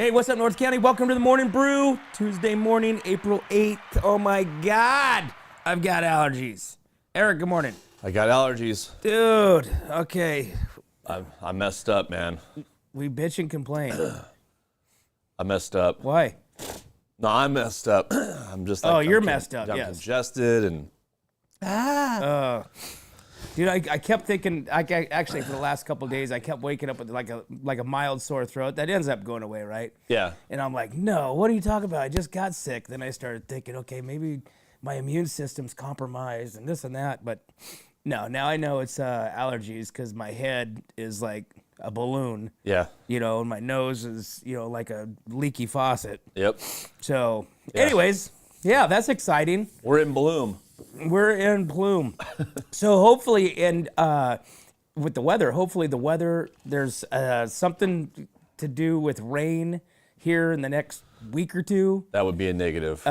Hey, what's up, North County? Welcome to the Morning Brew. Tuesday morning, April 8th. Oh my God, I've got allergies. Eric, good morning. I got allergies. Dude, okay. I messed up, man. We bitch and complain. I messed up. Why? No, I messed up. I'm just like, you're messed up, I'm yes. congested and Dude, I kept thinking, actually for the last couple of days, I kept waking up with like a mild sore throat. That ends up going away, right? yeah. And I'm like, no, what are you talking about? I just got sick. Then I started thinking, okay, maybe my immune system's compromised and this and that. But no, now I know it's allergies because my head is like a balloon. Yeah. You know, and my nose is, like a leaky faucet. Yep. So, anyways, yeah, that's exciting. We're in bloom. We're in bloom. So hopefully, and with the weather, there's something to do with rain here in the next week or two. That would be a negative.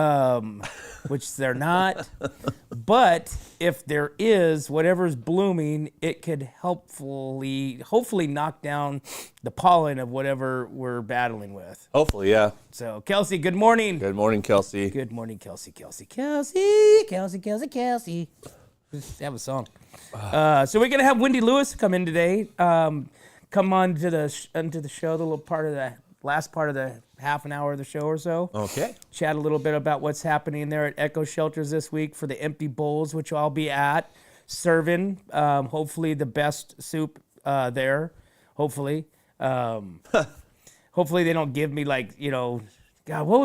Which they're not. But if there is, whatever's blooming, it could hopefully knock down the pollen of whatever we're battling with. Hopefully, yeah. So, Kelsey, good morning. Good morning, Kelsey. Good morning, Kelsey. Just have a song. So we're going to have Wendy Lewis come in today. Come on to the show, the little part of the last part of the half an hour of the show or so. Okay. Chat a little bit about what's happening there at Echo Shelters this week for the Empty Bowls, which I'll be at, serving hopefully the best soup there. Hopefully. Hopefully they don't give me God, what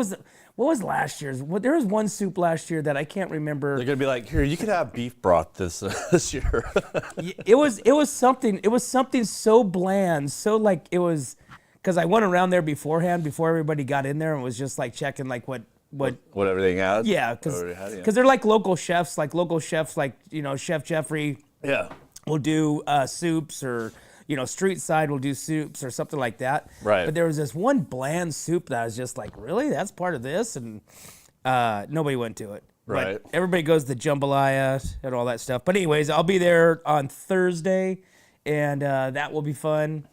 was last year's? There was one soup last year that I can't remember. They're gonna be like, here, you could have beef broth this year. It was something so bland, so it was. Because I went around there beforehand, before everybody got in there, and was just like checking what everything had. Yeah, because they're like local chefs, Chef Jeffrey. Yeah. Will do soups, or street side will do soups or something like that. Right. But there was this one bland soup that I was just like, really? That's part of this? And nobody went to it. Right. But everybody goes to jambalaya and all that stuff. But anyways, I'll be there on Thursday, and that will be fun.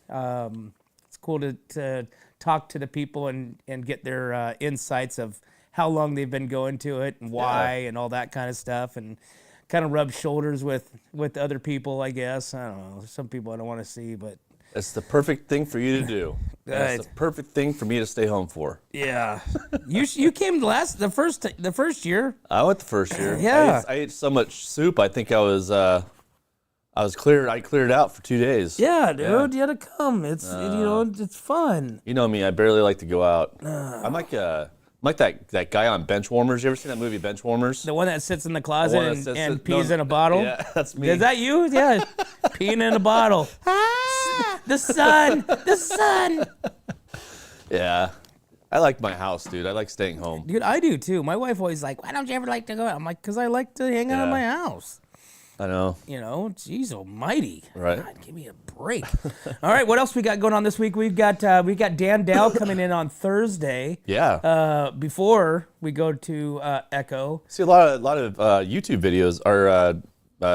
Cool to talk to the people and get their insights of how long they've been going to it and why and all that kind of stuff, and kind of rub shoulders with other people, I guess. I don't know. Some people I don't want to see, but It's the perfect thing for you to do. It's the perfect thing for me to stay home for. Yeah. You came the first year. I went the first year. Yeah. I ate so much soup. I think I cleared it out for 2 days. Yeah, dude, you had to come. It's it's fun. You know me, I barely like to go out. I'm like that guy on Benchwarmers. You ever seen that movie Benchwarmers? The one that sits in the closet and pees in a bottle. Yeah, that's me. Is that you? Yeah, peeing in a bottle. The sun. Yeah, I like my house, dude. I like staying home. Dude, I do too. My wife always like, why don't you ever like to go out? I'm like, because I like to hang out in my house. I know. Jeez almighty. Right. God, give me a break. All right, what else we got going on this week? We got Dan Dow coming in on Thursday. Yeah. Before we go to Echo. See a lot of YouTube videos or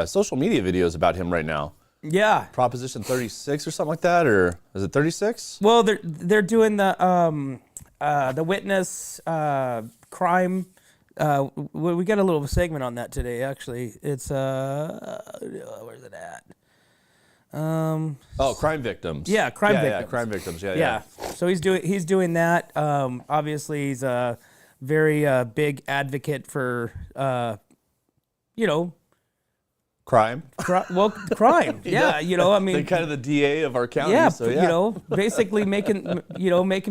social media videos about him right now. Yeah. Proposition 36 or something like that, or is it 36? Well, they're doing the witness crime. We got a little segment on that today, actually. It's where's it at? Crime victims. Yeah, crime victims. Yeah, crime victims. Yeah. So he's doing that. Obviously, he's a very big advocate for crime. Crime. Yeah, I mean, they're kind of the DA of our county. Yeah, so yeah. Basically making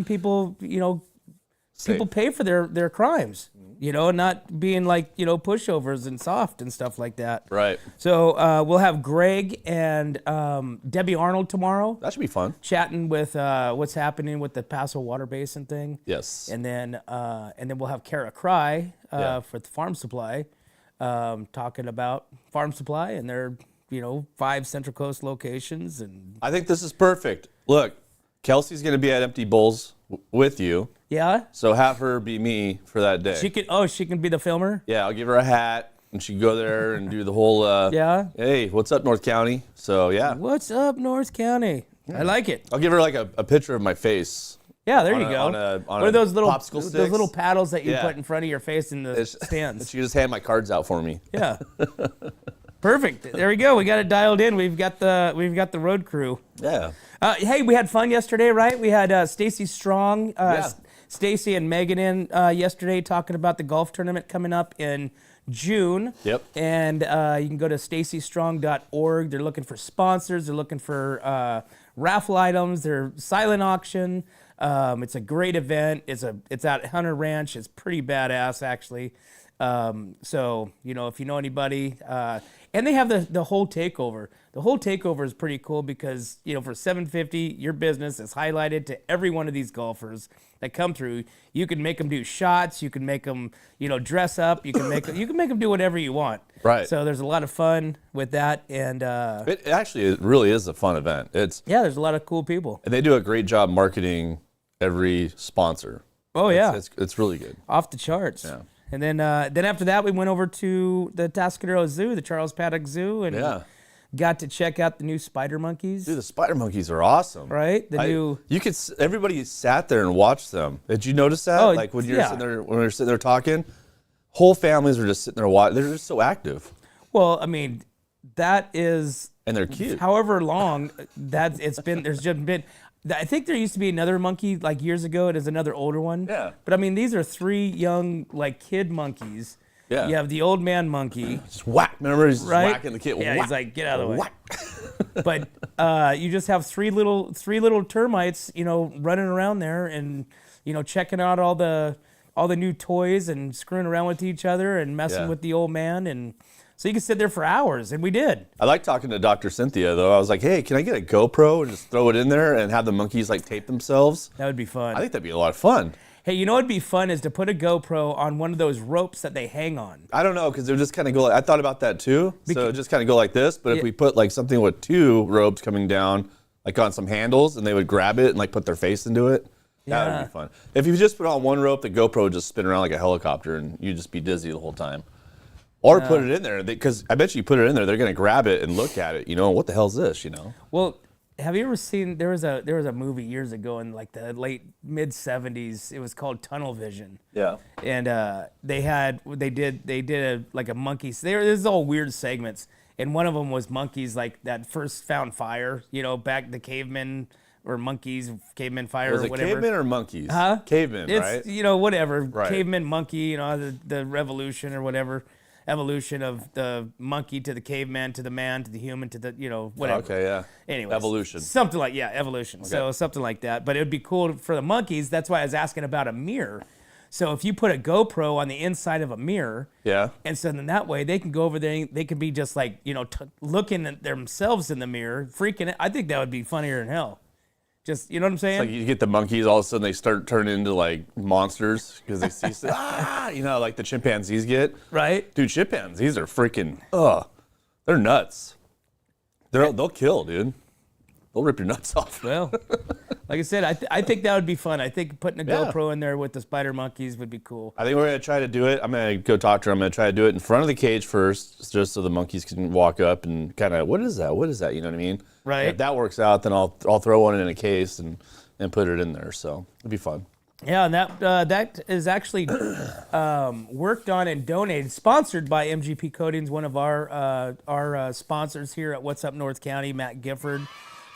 people people pay for their crimes. Not being like, pushovers and soft and stuff like that. Right. So we'll have Greg and Debbie Arnold tomorrow. That should be fun. Chatting with what's happening with the Paso water basin thing. Yes. And then we'll have Kara Cry for the Farm Supply, talking about Farm Supply and their 5 Central Coast locations. And I think this is perfect. Look, Kelsey's going to be at Empty Bowls with you. Yeah. So have her be me for that day. She can be the filmer? Yeah, I'll give her a hat and she can go there and do the whole hey, what's up, North County? So yeah. What's up, North County? Yeah. I like it. I'll give her like a picture of my face Yeah, there on you a- go. on a- on What are a those little popsicle those sticks? little paddles that you Yeah. put in front of your face in the stands? She just hand my cards out for me. Yeah. Perfect. There we go. We got it dialed in. We've got the road crew. Yeah. Hey, we had fun yesterday, right? We had Stacy Strong, Yeah. Stacy and Megan in yesterday talking about the golf tournament coming up in June. Yep. And you can go to stacystrong.org. They're looking for sponsors. They're looking for raffle items. They're silent auction. It's a great event. It's at Hunter Ranch. It's pretty badass, actually. So, if you know anybody, and they have the whole takeover. The whole takeover is pretty cool because, for $750, your business is highlighted to every one of these golfers that come through. You can make them do shots. You can make them, dress up. You can make them do whatever you want. Right. So there's a lot of fun with that. And It really is a fun event. there's a lot of cool people. And they do a great job marketing every sponsor. Oh, yeah. It's really good. Off the charts. Yeah. And then after that, we went over to the Tascadero Zoo, the Charles Paddock Zoo, and Yeah. got to check out the new spider monkeys. Dude, the spider monkeys are awesome. Right? Everybody sat there and watched them. Did you notice that? Oh, Like when yeah. you're sitting there talking, whole families are just sitting there watching. They're just so active. Well, I mean, that is And they're cute. however long that it's been. There's just been. I think there used to be another monkey like years ago. It is another older one. Yeah. But I mean, these are three young like kid monkeys. Yeah. You have the old man monkey. Just whack. Remember, he's just Right? whacking the kid. Yeah, Whack. he's like, get out of the way. Whack. But you just have three little termites, running around there and checking out all the new toys and screwing around with each other and messing Yeah. with the old man, and so you can sit there for hours, and we did. I like talking to Dr. Cynthia, though. I was like, hey, can I get a GoPro and just throw it in there and have the monkeys like tape themselves? That would be fun. I think that'd be a lot of fun. Hey, what'd be fun is to put a GoPro on one of those ropes that they hang on. I don't know, because they'll just kind of go like, I thought about that too. So just kind of go like this, but if we put like something with two ropes coming down, like on some handles, and they would grab it and like put their face into it, that Yeah. would be fun. If you just put on one rope, the GoPro would just spin around like a helicopter and you'd just be dizzy the whole time. Or put it in there, because I bet you put it in there, they're going to grab it and look at it, what the hell's this, Well, have you ever seen? There was a movie years ago in like the late mid '70s. It was called Tunnel Vision. Yeah. And they did like a monkeys. There's all weird segments, and one of them was monkeys like that first found fire. Back the cavemen or monkeys, caveman fire Was or it whatever. cavemen or monkeys? Huh? Cavemen, It's right? whatever. Right. Caveman monkey. The revolution or whatever. Evolution of the monkey to the caveman to the man to the human to the whatever. Okay, yeah. Anyways, Evolution. Something like evolution. So something like that. But it would be cool for the monkeys. That's why I was asking about a mirror. So if you put a GoPro on the inside of a mirror, Yeah. and so then that way they can go over there. They can be just like looking at themselves in the mirror, freaking it. I think that would be funnier than hell. Just you know what I'm saying? Like you get the monkeys, all of a sudden they start turning into like monsters because they see stuff. Like the chimpanzees get. Right. Dude, chimpanzees are freaking, they're nuts. They'll kill, dude. They'll rip your nuts off. Well, like I said, I think that would be fun. I think putting a Yeah. GoPro in there with the spider monkeys would be cool. I think we're going to try to do it. I'm going to go talk to her. I'm going to try to do it in front of the cage first, just so the monkeys can walk up and kind of, what is that? What is that? You know what I mean? Right. And if that works out, then I'll throw one in a case and put it in there. So it'll be fun. Yeah, and that is actually worked on and donated, sponsored by MGP Coatings, one of our sponsors here at What's Up North County, Matt Gifford.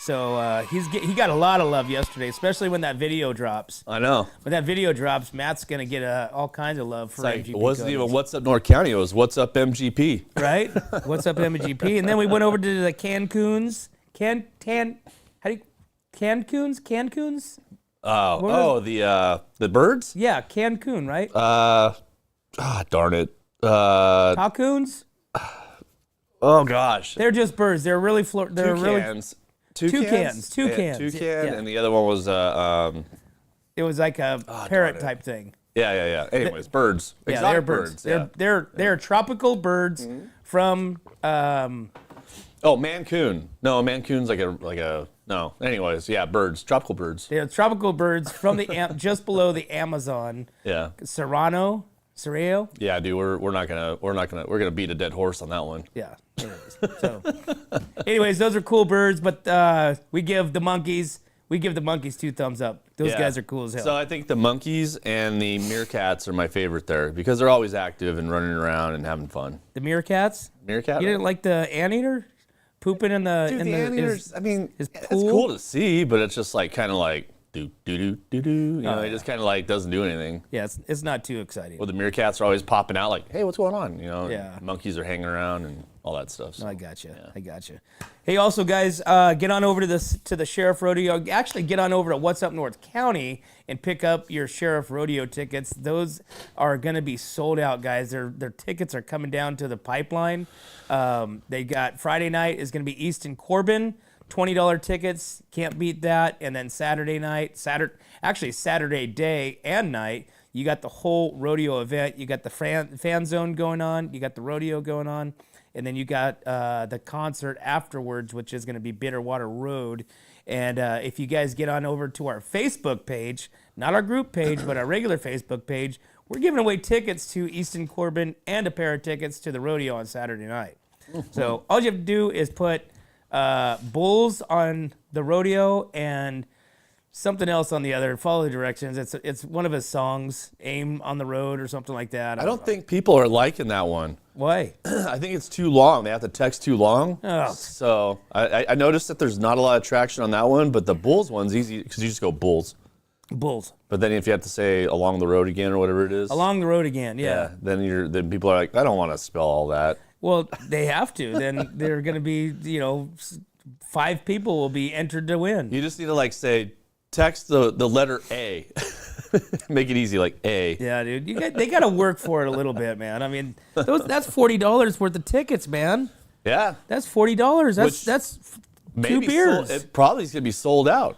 So he got a lot of love yesterday, especially when that video drops. I know. When that video drops, Matt's gonna get all kinds of love for Like, MGP. it wasn't Coatings. even What's Up North County. It was What's Up MGP. Right? What's Up MGP? And then we went over to the Cancun's. Cancun's? The birds? Yeah, Cancun, right? Darn it. Calcoons? Oh gosh. They're just birds. They're really they're really. Toucans. Toucans. Toucan, Yeah. and the other one was It was like a parrot type thing. yeah. Anyways, birds. Yeah, Exotic they're birds. Yeah. They're tropical birds from. Oh, Mancoon. No, Mancoon's like a no. Anyways, yeah, birds, tropical birds. They're tropical birds from the just below the Amazon. Yeah. Serrano. Yeah, dude, we're gonna beat a dead horse on that one. Yeah. Anyways, those are cool birds, but we give the monkeys 2 thumbs up. Those Yeah. guys are cool as hell. So I think the monkeys and the meerkats are my favorite there because they're always active and running around and having fun. The meerkats? Meerkat? You didn't like the anteater pooping in the Dude, in the the anteaters, I mean, his it's pool? cool to see, but it's just like kind of like do do do do do. You know, it just kind of like doesn't do anything. Yeah, it's not too exciting. Well, the meerkats are always popping out like, hey, what's going on? You know, Yeah. and monkeys are hanging around and all that stuff. So. I gotcha. I gotcha. Hey, also, guys, get on over to the Sheriff Rodeo. Actually, get on over to What's Up North County and pick up your Sheriff Rodeo tickets. Those are going to be sold out, guys. Their tickets are coming down to the pipeline. They got Friday night is going to be Easton Corbin. $20 tickets, can't beat that. And then Saturday day and night, you got the whole rodeo event. You got the fan zone going on. You got the rodeo going on. And then you got the concert afterwards, which is going to be Bitterwater Road. And if you guys get on over to our Facebook page, not our group page, but our regular Facebook page, we're giving away tickets to Easton Corbin and a pair of tickets to the rodeo on Saturday night. So all you have to do is put bulls on the rodeo and something else on the other. Follow the directions. It's one of his songs, Aim on the Road or something like that. I don't think people are liking that one. Why? I think it's too long. They have to text too long. Oh. So I noticed that there's not a lot of traction on that one, but the Bulls one's easy because you just go Bulls. Bulls. But then if you have to say along the road again or whatever it is. Along the road again, yeah. Then people are like, I don't want to spell all that. Well, they have to. Then they're going to be, 5 people will be entered to win. You just need to like say, text the letter A. Make it easy, like A. Yeah, dude. They got to work for it a little bit, man. I mean, that's $40 worth of tickets, man. Yeah. That's $40. That's two beers. It probably is gonna be sold out.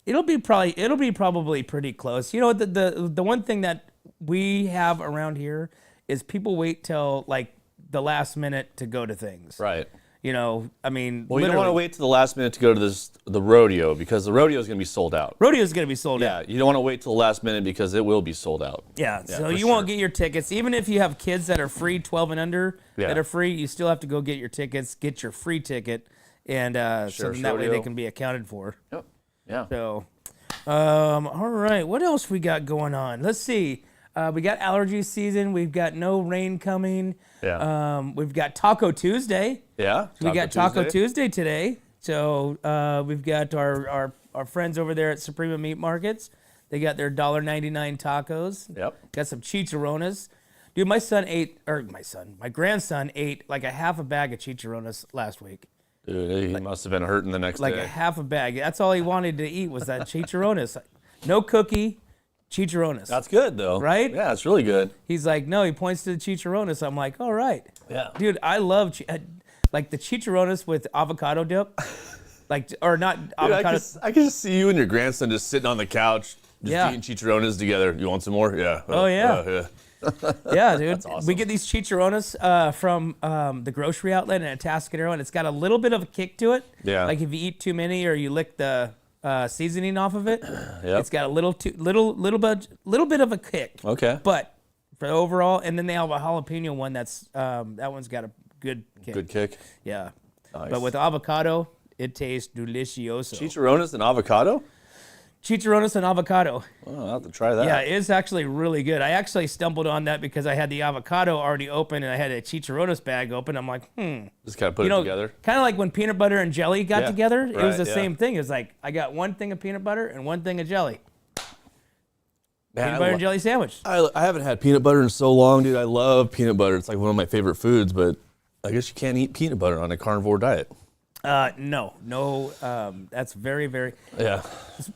It'll be probably pretty close. You know, the one thing that we have around here is people wait till like the last minute to go to things. Right. I mean, Well, you don't want to wait to the last minute to go to the rodeo because the rodeo is going to be sold out. Rodeo's going to be sold out. Yeah, you don't want to wait till the last minute because it will be sold out. Yeah, so for you won't get your tickets. Even if you have kids that are free, 12 and under, that are free, you still have to go get your tickets, get your free ticket, and so then that way they can be accounted for. Yep. Yeah. So, all right, what else we got going on? Let's see. We got allergy season. We've got no rain coming. Yeah. We've got Taco Tuesday. Yeah. We got Taco Tuesday today. So we've got our friends over there at Suprema Meat Markets. They got their $1.99 tacos. Yep. Got some chicharrones. Dude, my grandson ate like a half a bag of chicharrones last week. Dude, he must have been hurting the next day. Like a half a bag. That's all he wanted to eat was that chicharrones. No cookie, chicharrones. That's good, though. Right? Yeah, it's really good. He's like, no, he points to the chicharrones. I'm like, all right. Yeah. Dude, I love like the chicharrones with avocado dip. Or not avocado. Dude, I can just see you and your grandson just sitting on the couch, just eating chicharrones together. You want some more? Yeah. Oh, yeah. Yeah. Yeah, dude. That's awesome. We get these chicharrones from the grocery outlet in Atascadero, and it's got a little bit of a kick to it. Yeah. Like if you eat too many or you lick the seasoning off of it, Yep. it's got a little bit of a kick. Okay. But for overall, and then they have a jalapeno one that's that one's got a good kick. Good kick. Yeah. Nice. But with avocado, it tastes delicioso. Chicharrones and avocado? Chicharrones and avocado. Oh, I'll have to try that. Yeah, it's actually really good. I actually stumbled on that because I had the avocado already open and I had a chicharrones bag open. I'm like, Just kind of put it together. Kind of like when peanut butter and jelly got together. It was the yeah. same thing. It was like, I got one thing of peanut butter and one thing of jelly. Man, Peanut butter and jelly sandwich. I haven't had peanut butter in so long, dude. I love peanut butter. It's like one of my favorite foods, but I guess you can't eat peanut butter on a carnivore diet. No. That's very, very. Yeah.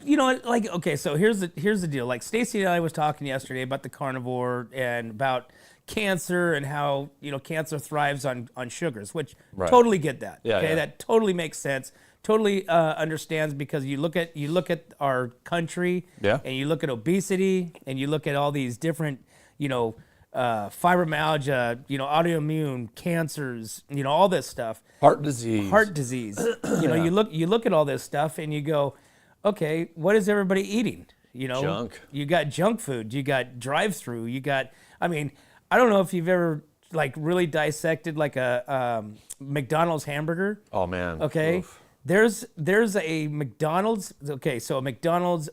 You know, like, okay, so here's the deal. Like Stacy and I was talking yesterday about the carnivore and about cancer and how, cancer thrives on sugars, which totally get that. Yeah, okay, yeah. that totally makes sense. Totally understands because you look at our country and you look at obesity and you look at all these different, fibromyalgia, autoimmune cancers, all this stuff. Heart disease. You look at all this stuff and you go, okay, what is everybody eating? Junk. You got junk food. You got drive-through. I don't know if you've ever like really dissected like a McDonald's hamburger. Oh man. Okay. Oof. There's a McDonald's. Okay, so a McDonald's,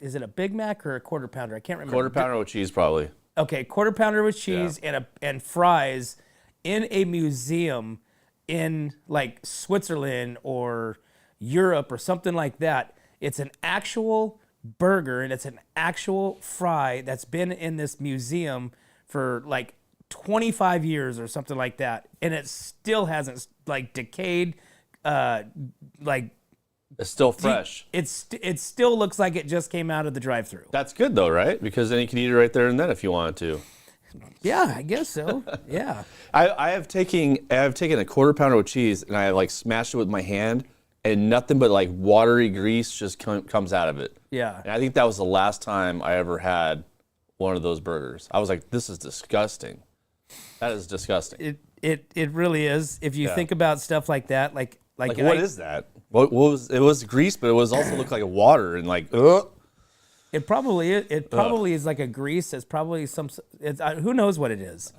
is it a Big Mac or a quarter pounder? I can't remember. Quarter pounder with cheese, probably. Okay, quarter pounder with cheese and fries in a museum in like Switzerland or Europe or something like that. It's an actual burger and it's an actual fry that's been in this museum for like 25 years or something like that, and it still hasn't like decayed. Like It's still fresh. it still looks like it just came out of the drive-thru. That's good though, right? Because then you can eat it right there and then if you wanted to. Yeah, I guess so. Yeah. I have taken a quarter pounder with cheese and I like smashed it with my hand and nothing but like watery grease just comes out of it. Yeah. And I think that was the last time I ever had one of those burgers. I was like, this is disgusting. That is disgusting. It really is. If you think about stuff like that, like what is that? What was it? Was grease, but it was also looked like water and like ugh. It probably is like a grease. It's probably who knows what it is.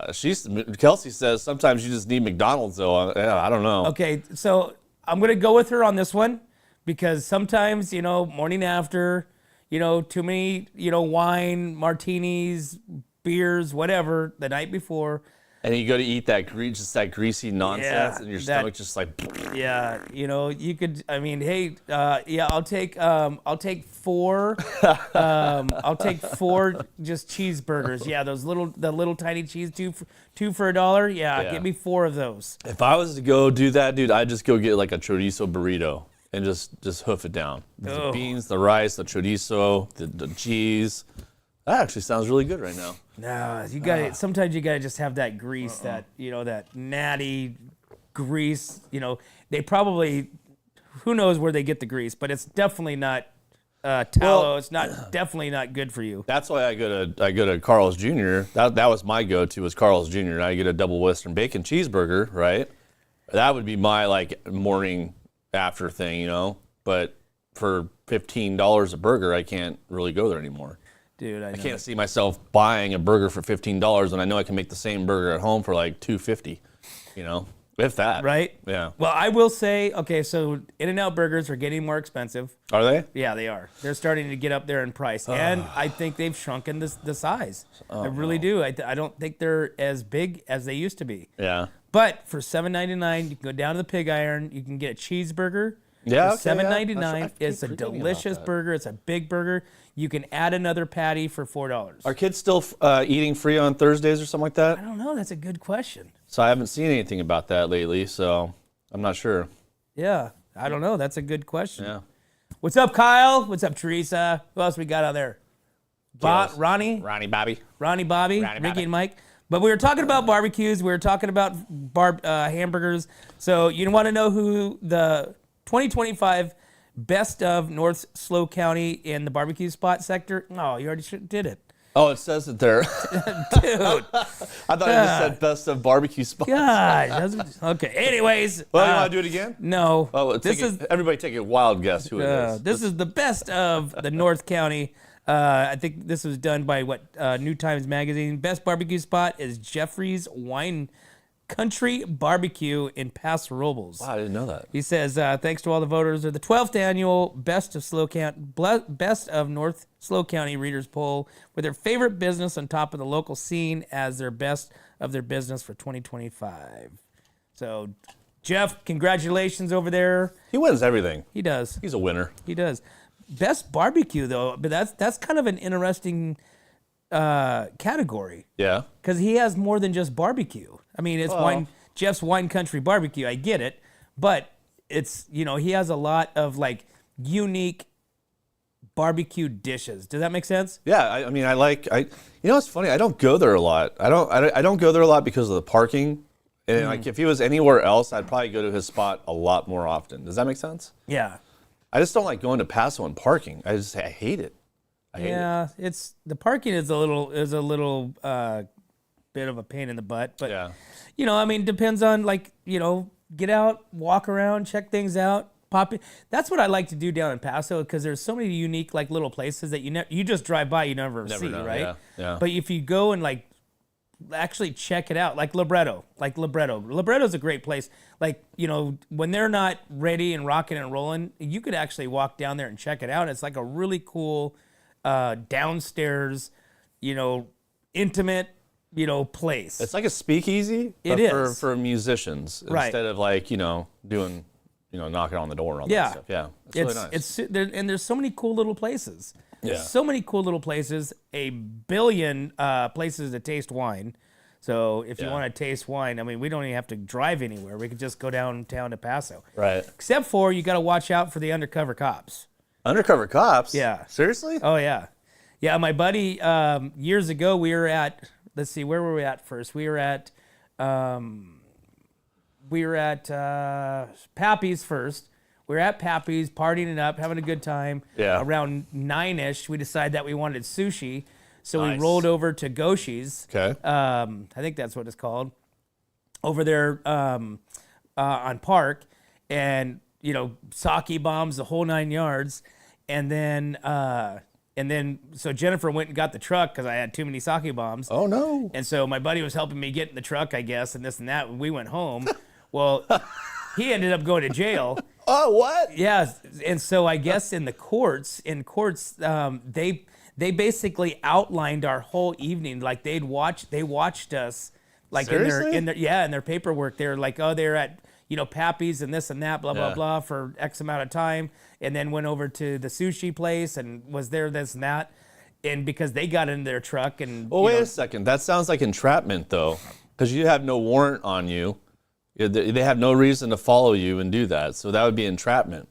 Kelsey says sometimes you just need McDonald's though. I don't know. Okay, so I'm gonna go with her on this one because sometimes morning after, too many wine, martinis, beers, whatever the night before. And you go to eat that greasy nonsense, and your stomach just like. Yeah, you could. I mean, hey, I'll take 4. I'll take 4 just cheeseburgers. Yeah, the little tiny cheese, two for $1. Yeah, give me 4 of those. If I was to go do that, dude, I'd just go get like a chorizo burrito and just hoof it down. The beans, the rice, the chorizo, the cheese. That actually sounds really good right now. No, you got to. Sometimes you got to just have that grease, that natty grease. They probably, who knows where they get the grease, but it's definitely not tallow. Well, it's definitely not good for you. That's why I go to Carl's Jr. That was my go-to was Carl's Jr. I get a double Western bacon cheeseburger, right? That would be my like morning after thing, But for $15 a burger, I can't really go there anymore. Dude, I can't see myself buying a burger for $15 when I know I can make the same burger at home for like $2.50, if that. Right? Yeah. Well, I will say, okay, so In-N-Out burgers are getting more expensive. Are they? Yeah, they are. They're starting to get up there in price, and I think they've shrunken the size. I really do. I don't think they're as big as they used to be. Yeah. But for $7.99, you can go down to the Pig Iron. You can get a cheeseburger. Yeah, for $7.99. It's a delicious burger. It's a big burger. You can add another patty for $4. Are kids still eating free on Thursdays or something like that? I don't know. That's a good question. So I haven't seen anything about that lately, so I'm not sure. Yeah, I don't know. That's a good question. Yeah. What's up, Kyle? What's up, Teresa? Who else we got out there? Ronnie, Bobby. Ricky, and Mike. But we were talking about barbecues. We were talking about hamburgers. So you want to know who the 2025 Best of North Slow County in the barbecue spot sector? Oh, you already did it. Oh, it says it there. Dude. I thought it just said best of barbecue spots. God. Okay. Anyways. Well, you want to do it again? No. Oh, everybody take a wild guess who it is. This is the best of the North County. I think this was done by New Times Magazine. Best barbecue spot is Jeffrey's Wine Country Barbecue in Paso, Robles. Wow, I didn't know that. He says, thanks to all the voters of the 12th annual Best of North Slow County Readers Poll with their favorite business on top of the local scene as their best of their business for 2025. So, Jeff, congratulations over there. He wins everything. He does. He's a winner. He does. Best barbecue, though, but that's kind of an interesting category. Yeah. Because he has more than just barbecue. I mean, it's Jeff's Wine Country Barbecue. I get it, but it's he has a lot of like unique barbecue dishes. Does that make sense? Yeah, I mean, it's funny. I don't go there a lot. I don't go there a lot because of the parking. And like, if he was anywhere else, I'd probably go to his spot a lot more often. Does that make sense? Yeah. I just don't like going to Paso and parking. I hate it. I hate it. It's the parking is a little bit of a pain in the butt, but I mean, depends on get out, walk around, check things out, pop in. That's what I like to do down in Paso because there's so many unique little places that you just drive by, you never see, know, right? Yeah. But if you go and actually check it out. Like Libretto. Libretto's a great place. Like, you know, when they're not ready and rocking and rolling, you could actually walk down there and check it out. It's like a really cool downstairs, you know, intimate, you know, place. It's like a speakeasy, but for musicians instead of like, you know, doing, you know, knocking on the door and all that stuff. Yeah, it's really nice. And there's so many cool little places. Yeah. So many cool little places, a billion places to taste wine. So if you want to taste wine, I mean, we don't even have to drive anywhere. We could just go downtown to Paso. Right. Except for you got to watch out for the undercover cops. Undercover cops? Yeah. Seriously? Oh, yeah. Yeah, my buddy, years ago, we were at, let's see, where were we at first? We were at Pappy's first. We were at Pappy's, partying it up, having a good time. Yeah. Around 9-ish, we decided that we wanted sushi. So we rolled over to Goshi's. Okay. I think that's what it's called. Over there on Park. And, you know, sake bombs, the whole 9 yards. And then so Jennifer went and got the truck because I had too many sake bombs. Oh, no. And so my buddy was helping me get in the truck, I guess, and this and that. And we went home. Well, he ended up going to jail. Oh, what? Yeah, and so I guess in courts, they basically outlined our whole evening. Like they watched us, like Seriously? in their paperwork. They're like, oh, they're at, you know, Pappy's and this and that, blah blah blah, for X amount of time, and then went over to the sushi place and was there, this and that, and because they got in their truck and. Well, wait a second. That sounds like entrapment, though, because you have no warrant on you. They have no reason to follow you and do that, so that would be entrapment.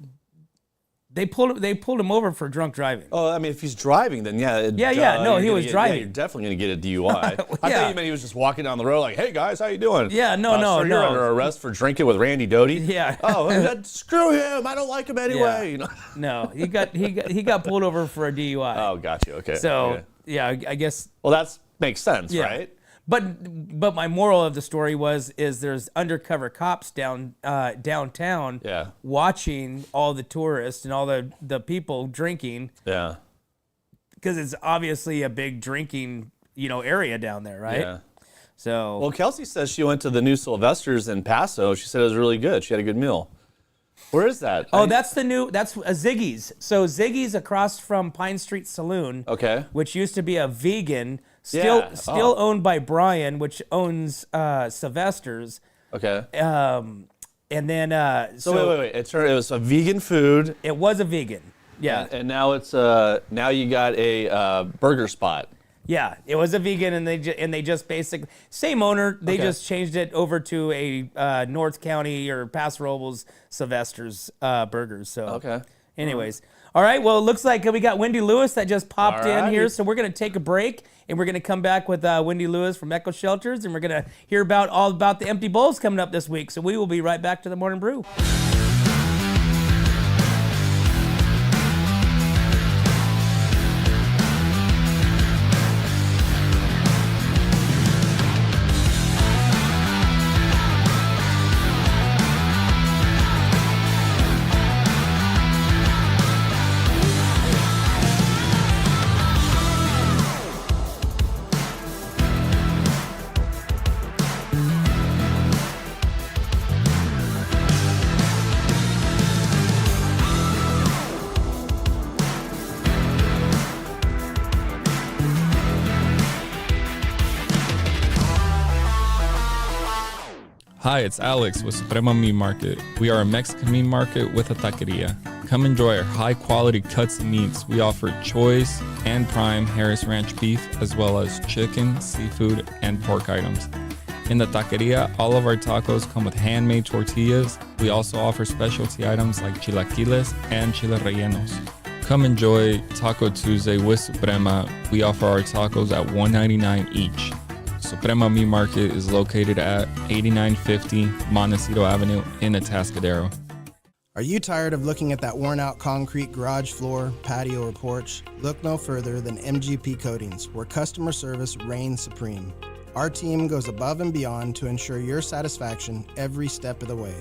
They pulled him over for drunk driving. Oh, I mean, if he's driving, then yeah. No, he was driving. Yeah, you're definitely gonna get a DUI. I thought you meant he was just walking down the road like, "Hey guys, how you doing?" Yeah, no. You're under arrest for drinking with Randy Doty. Yeah. Oh, screw him! I don't like him anyway. Yeah. You know. No, he got pulled over for a DUI. Oh, got you. Okay. So okay. yeah, I guess. Well, that makes sense, Yeah. right? But my moral of the story is there's undercover cops downtown watching all the tourists and all the people drinking. Yeah. Because it's obviously a big drinking, you know, area down there, right? Yeah. So. Well, Kelsey says she went to the new Sylvester's in Paso. She said it was really good. She had a good meal. Where is that? Oh, that's a Ziggy's. So Ziggy's across from Pine Street Saloon. Okay. Which used to be a vegan. Still owned by Brian, which owns Sylvester's. Okay. And then wait. It was a vegan food. It was a vegan. Yeah. And now it's now you got a burger spot. Yeah, it was a vegan, and they just basically same owner. They just changed it over to a North County or Paso Robles Sylvester's burgers. So anyways. All right, well, it looks like we got Wendy Lewis that just popped in here, so we're going to take a break, and we're going to come back with Wendy Lewis from Echo Shelters, and we're going to hear all about the empty bowls coming up this week. So we will be right back to the Morning Brew. Hi, it's Alex with Suprema Meat Market. We are a Mexican meat market with a taqueria. Come enjoy our high-quality cuts and meats. We offer choice and prime Harris Ranch beef, as well as chicken, seafood, and pork items. In the taqueria, all of our tacos come with handmade tortillas. We also offer specialty items like chilaquiles and chile rellenos. Come enjoy Taco Tuesday with Suprema. We offer our tacos at $1.99 each. Suprema Meat Market is located at 8950 Montecito Avenue in Atascadero. Are you tired of looking at that worn-out concrete garage floor, patio, or porch? Look no further than MGP Coatings, where customer service reigns supreme. Our team goes above and beyond to ensure your satisfaction every step of the way.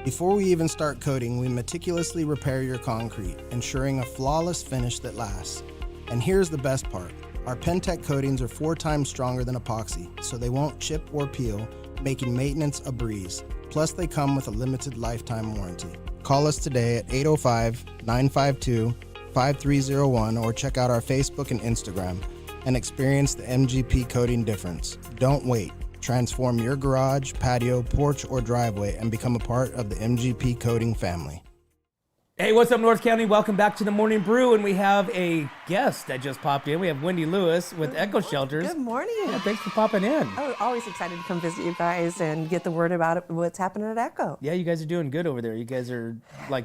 Before we even start coating, we meticulously repair your concrete, ensuring a flawless finish that lasts. And here's the best part. Our Pentec coatings are 4 times stronger than epoxy, so they won't chip or peel, making maintenance a breeze. Plus, they come with a limited lifetime warranty. Call us today at 805-952-5301 or check out our Facebook and Instagram and experience the MGP coating difference. Don't wait. Transform your garage, patio, porch, or driveway and become a part of the MGP coating family. Hey, what's up, North County? Welcome back to the Morning Brew, and we have a guest that just popped in. We have Wendy Lewis with Echo Shelters. Good morning. Yeah, thanks for popping in. Oh, always excited to come visit you guys and get the word about what's happening at Echo. Yeah, you guys are doing good over there. You guys are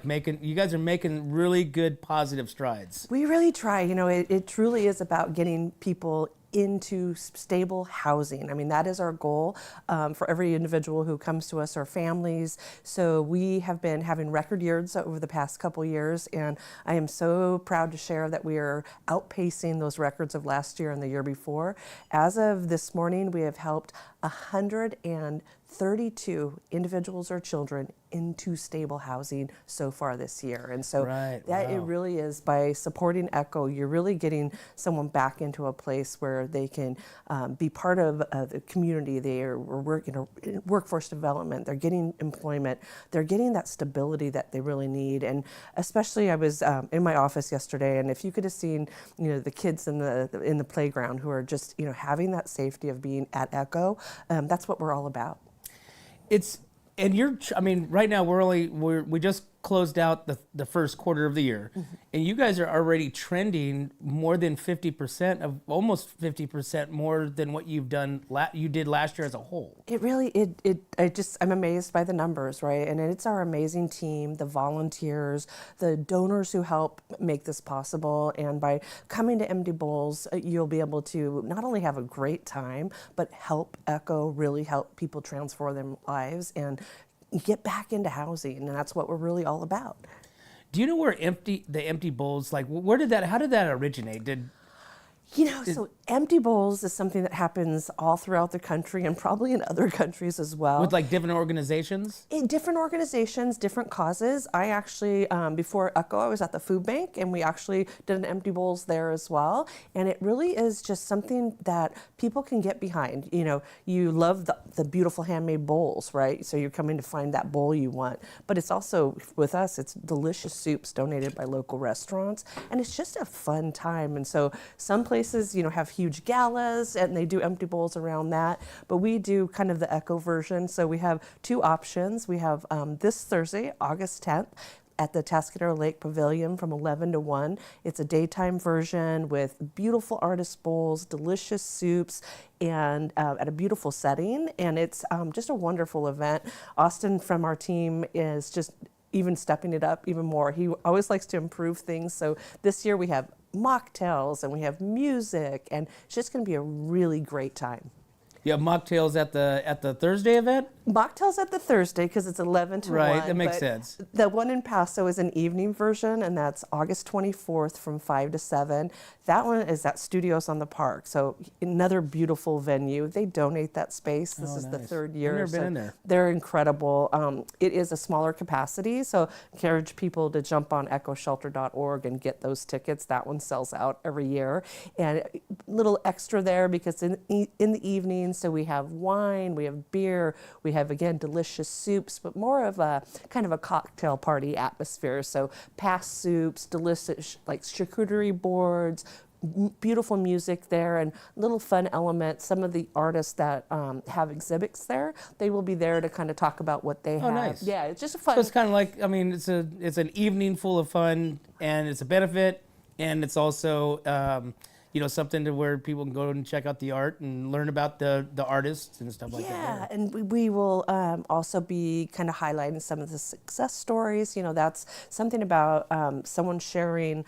making really good positive strides. We really try. You know, it truly is about getting people into stable housing. I mean, that is our goal for every individual who comes to us, our families. So we have been having record years over the past couple years, and I am so proud to share that we are outpacing those records of last year and the year before. As of this morning, we have helped 132 individuals or children into stable housing so far this year. And so it really is, by supporting Echo, you're really getting someone back into a place where they can be part of the community. They are working in workforce development. They're getting employment. They're getting that stability that they really need. And especially, I was in my office yesterday, and if you could have seen, you know, the kids in the playground who are just, you know, having that safety of being at Echo, that's what we're all about. Right now we just closed out the first quarter of the year, and you guys are already trending more than 50%, almost 50% more than what you did last year as a whole. It really, I'm amazed by the numbers, right? And it's our amazing team, the volunteers, the donors who help make this possible. And by coming to Empty Bowls, you'll be able to not only have a great time, but help Echo really help people transform their lives and get back into housing, and that's what we're really all about. Do you know where the Empty Bowls, like, how did that originate? So Empty Bowls is something that happens all throughout the country and probably in other countries as well. With like different organizations? In different organizations, different causes. I actually, before Echo, I was at the food bank, and we actually did an Empty Bowls there as well. And it really is just something that people can get behind. You know, you love the beautiful handmade bowls, right? So you're coming to find that bowl you want. But it's also, with us, it's delicious soups donated by local restaurants. And it's just a fun time. And so some places, you know, have huge galas and they do Empty Bowls around that, but we do kind of the Echo version. So we have 2 options. We have this Thursday, August 10th, at the Tascadero Lake Pavilion from 11 to 1. It's a daytime version with beautiful artist bowls, delicious soups, and at a beautiful setting. And it's just a wonderful event. Austin from our team is just even stepping it up even more. He always likes to improve things. So this year we have mocktails and we have music, and it's just going to be a really great time. You have mocktails at the Thursday event? Mocktails at the Thursday because it's 11 to 1. Right, that makes sense. The one in Paso is an evening version, and that's August 24th from 5 to 7. That one is at Studios on the Park, so another beautiful venue. They donate that space. This is the 3rd year. I've never been in there. They're incredible. It is a smaller capacity, so encourage people to jump on echoshelter.org and get those tickets. That one sells out every year. And a little extra there because in the evenings, so we have wine, we have beer, we have, again, delicious soups, but more of a kind of a cocktail party atmosphere. So past soups, delicious like charcuterie boards, beautiful music there, and little fun elements. Some of the artists that have exhibits there, they will be there to kind of talk about what they have. Nice. Yeah, it's just a fun. So it's kind of like, I mean, it's an evening full of fun, and it's a benefit, and it's also something to where people can go and check out the art and learn about the artists and stuff like that. Yeah, and we will also be kind of highlighting some of the success stories. You know, that's something about someone sharing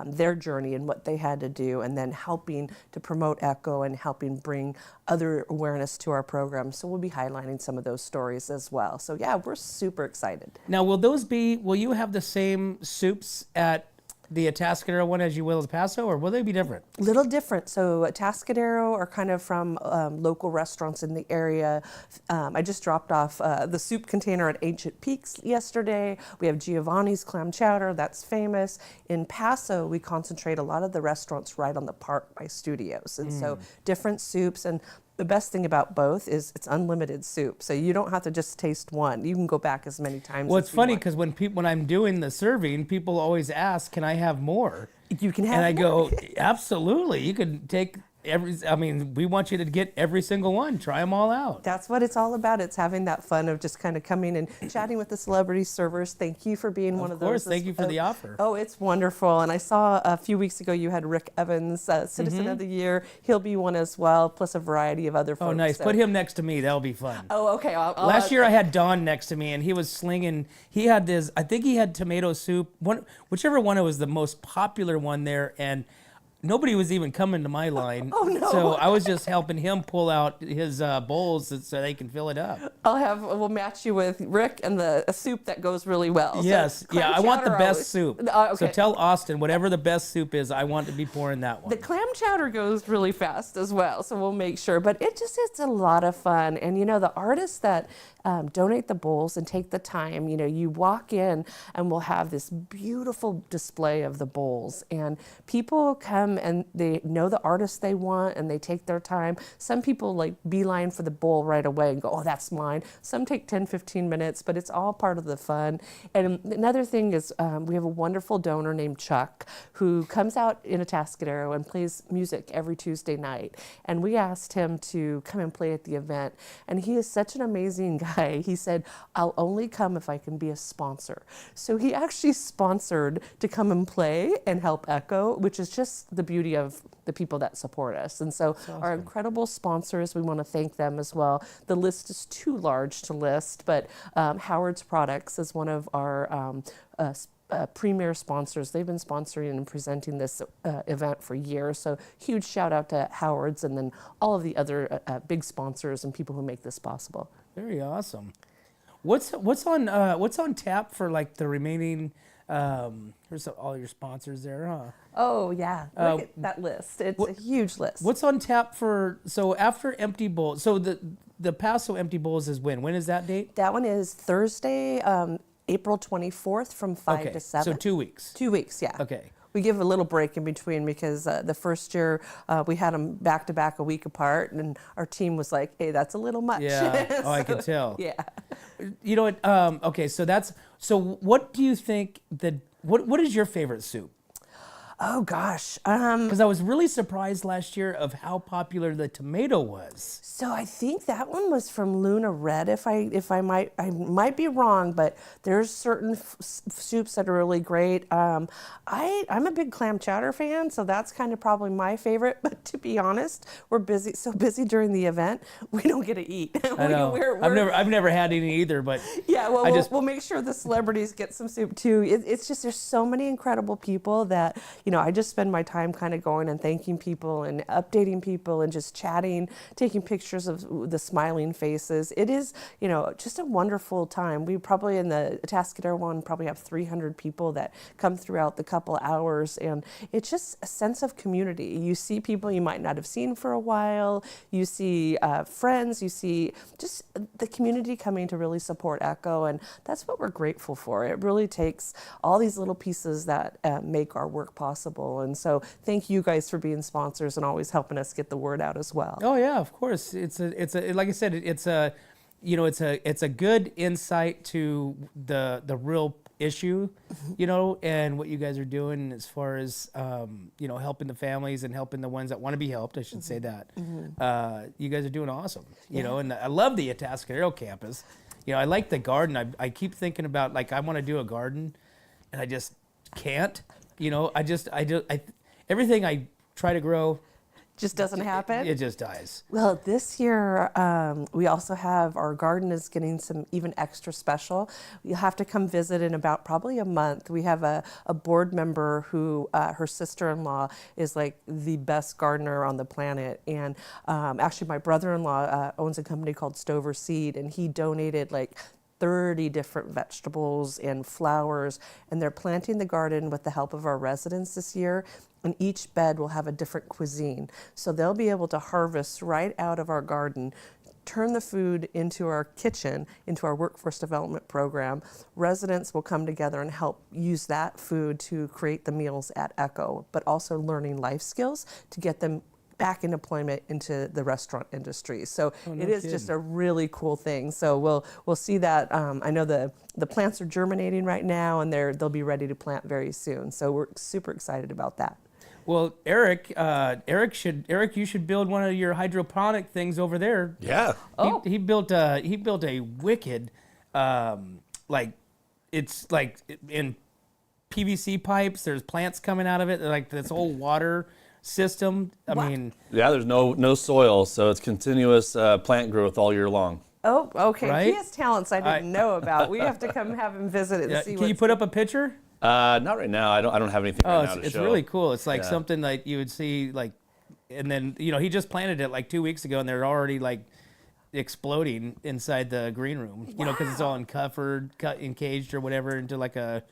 their journey and what they had to do, and then helping to promote Echo and helping bring other awareness to our program. So we'll be highlighting some of those stories as well. So yeah, we're super excited. Now, will you have the same soups at the Atascadero one as you will as Paso, or will they be different? Little different. So Atascadero are kind of from local restaurants in the area. I just dropped off the soup container at Ancient Peaks yesterday. We have Giovanni's clam chowder, that's famous. In Paso, we concentrate a lot of the restaurants right on the park by Studios. And so different soups. And the best thing about both is it's unlimited soup. So you don't have to just taste one. You can go back as many times Well, as it's you funny want. because when I'm doing the serving, people always ask, "Can I have more?" You can have And I more. go, "Absolutely. You can take we want you to get every single one. Try them all out." That's what it's all about. It's having that fun of just kind of coming and chatting with the celebrity servers. Thank you for being one of those. Of course, thank you for the offer. Oh, it's wonderful. And I saw a few weeks ago you had Rick Evans, Citizen of the Year. He'll be one as well, plus a variety of other folks. Oh, nice. So- Put him next to me. That'll be fun. Oh, okay. Last year I had Don next to me, and he was slinging. He had this. I think he had tomato soup. Whichever one it was the most popular one there, and nobody was even coming to my line. Oh, no. So I was just helping him pull out his bowls so they can fill it up. We'll match you with Rick and a soup that goes really well. So Yes. clam Yeah. I want the chowder best always- soup. Okay. So tell Austin whatever the best soup is. I want to be pouring that one. The clam chowder goes really fast as well, so we'll make sure. But it's a lot of fun. And, the artists that donate the bowls and take the time, you walk in and we'll have this beautiful display of the bowls. And people come and they know the artist they want and they take their time. Some people beeline for the bowl right away and go, oh, that's mine. Some take 10, 15 minutes, but it's all part of the fun. And another thing is we have a wonderful donor named Chuck who comes out in Atascadero and plays music every Tuesday night. And we asked him to come and play at the event. And he is such an amazing guy. He said, I'll only come if I can be a sponsor. So he actually sponsored to come and play and help Echo, which is just the beauty of the people that support us. And so our incredible sponsors, we want to thank them as well. The list is too large to list, but Howard's Products is one of our premier sponsors. They've been sponsoring and presenting this event for years. So huge shout out to Howard's and then all of the other big sponsors and people who make this possible. Very awesome. What's on tap for the remaining? Here's all your sponsors there, huh? Oh yeah, look at that list. It's a huge list. What's on tap so after Empty Bowls? So the Paso Empty Bowls is when? When is that date? That one is Thursday, April 24th from 5 to 7. So 2 weeks. 2 weeks, yeah. Okay. We give a little break in between because the first year we had them back to back a week apart, and our team was like, "Hey, that's a little much." Yeah. Oh, I can tell. Yeah. You know what? Okay. So what do you think what is your favorite soup? Oh gosh. Because I was really surprised last year of how popular the tomato was. So I think that one was from Luna Red. I might be wrong, but there's certain soups that are really great. I'm a big clam chowder fan, so that's kind of probably my favorite. But to be honest, we're so busy during the event, we don't get to eat. I know. I've never had any either, but yeah. Well, we'll make sure the celebrities get some soup too. It's just there's so many incredible people that I just spend my time kind of going and thanking people and updating people and just chatting, taking pictures of the smiling faces. It is, just a wonderful time. We probably in the Atascadero one probably have 300 people that come throughout the couple hours, and it's just a sense of community. You see people you might not have seen for a while. You see friends. You see just the community coming to really support Echo, and that's what we're grateful for. It really takes all these little pieces that make our work possible. And so thank you guys for being sponsors and always helping us get the word out as well. Oh yeah, of course. It's a like I said, it's a good insight to the real issue, and what you guys are doing as far as helping the families and helping the ones that want to be helped. I should say that. You guys are doing awesome. And I love the Atascadero campus. I like the garden. I keep thinking about I want to do a garden, and I just can't. Everything I try to grow Just doesn't happen? It just dies. Well, this year we also have, our garden is getting some even extra special. You'll have to come visit in about probably a month. We have a board member who, her sister-in-law is like the best gardener on the planet. And actually my brother-in-law owns a company called Stover Seed, and he donated like 30 different vegetables and flowers, and they're planting the garden with the help of our residents this year. And each bed will have a different cuisine. So they'll be able to harvest right out of our garden, turn the food into our kitchen, into our workforce development program. Residents will come together and help use that food to create the meals at Echo, but also learning life skills to get them back in employment into the restaurant industry. So it is just a really cool thing. So we'll see that. I know the plants are germinating right now, and they'll be ready to plant very soon. So we're super excited about that. Well, Eric, you should build one of your hydroponic things over there. Yeah. He built a wicked, it's like in PVC pipes. There's plants coming out of it, like this whole water system. I mean, Yeah, there's no soil, so it's continuous plant growth all year long. Oh, okay. Right? He has talents I didn't know about. We have to come have him visit it and see can you put up a picture? Not right now. I don't have anything right now to It's show. really cool. It's like Yeah. something like you would see and then he just planted it like 2 weeks ago, and they're already like exploding inside the green room. Because it's all cut encaged or whatever into like a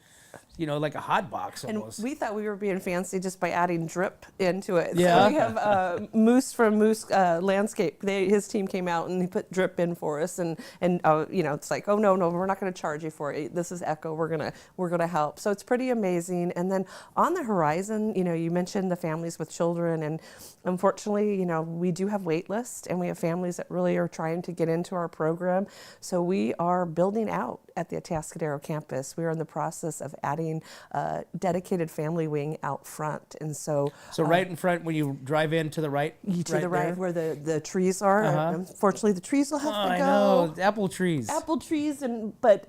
hot box almost. And we thought we were being fancy just by adding drip into it. Yeah. So we have Moose from Moose Landscape. His team came out and he put drip in for us, and it's like, oh no, we're not going to charge you for it. This is Echo. We're gonna help. So it's pretty amazing. And then on the horizon, you mentioned the families with children, and unfortunately, we do have wait lists, and we have families that really are trying to get into our program. So we are building out at the Atascadero campus. We are in the process of adding a dedicated family wing out front, and so right in front when you drive in to the right. to the right there? where the trees are. Unfortunately, the trees will have to I go. know, apple trees. Apple trees, but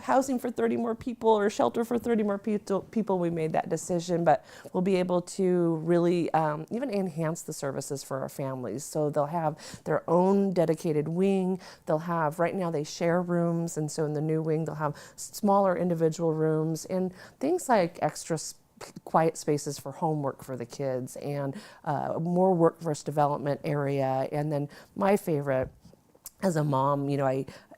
housing for 30 more people or shelter for 30 more people. We made that decision, but we'll be able to really even enhance the services for our families. So they'll have their own dedicated wing. They'll have, right now they share rooms, and so in the new wing they'll have smaller individual rooms and things like extra quiet spaces for homework for the kids, and more workforce development area. And then my favorite, as a mom,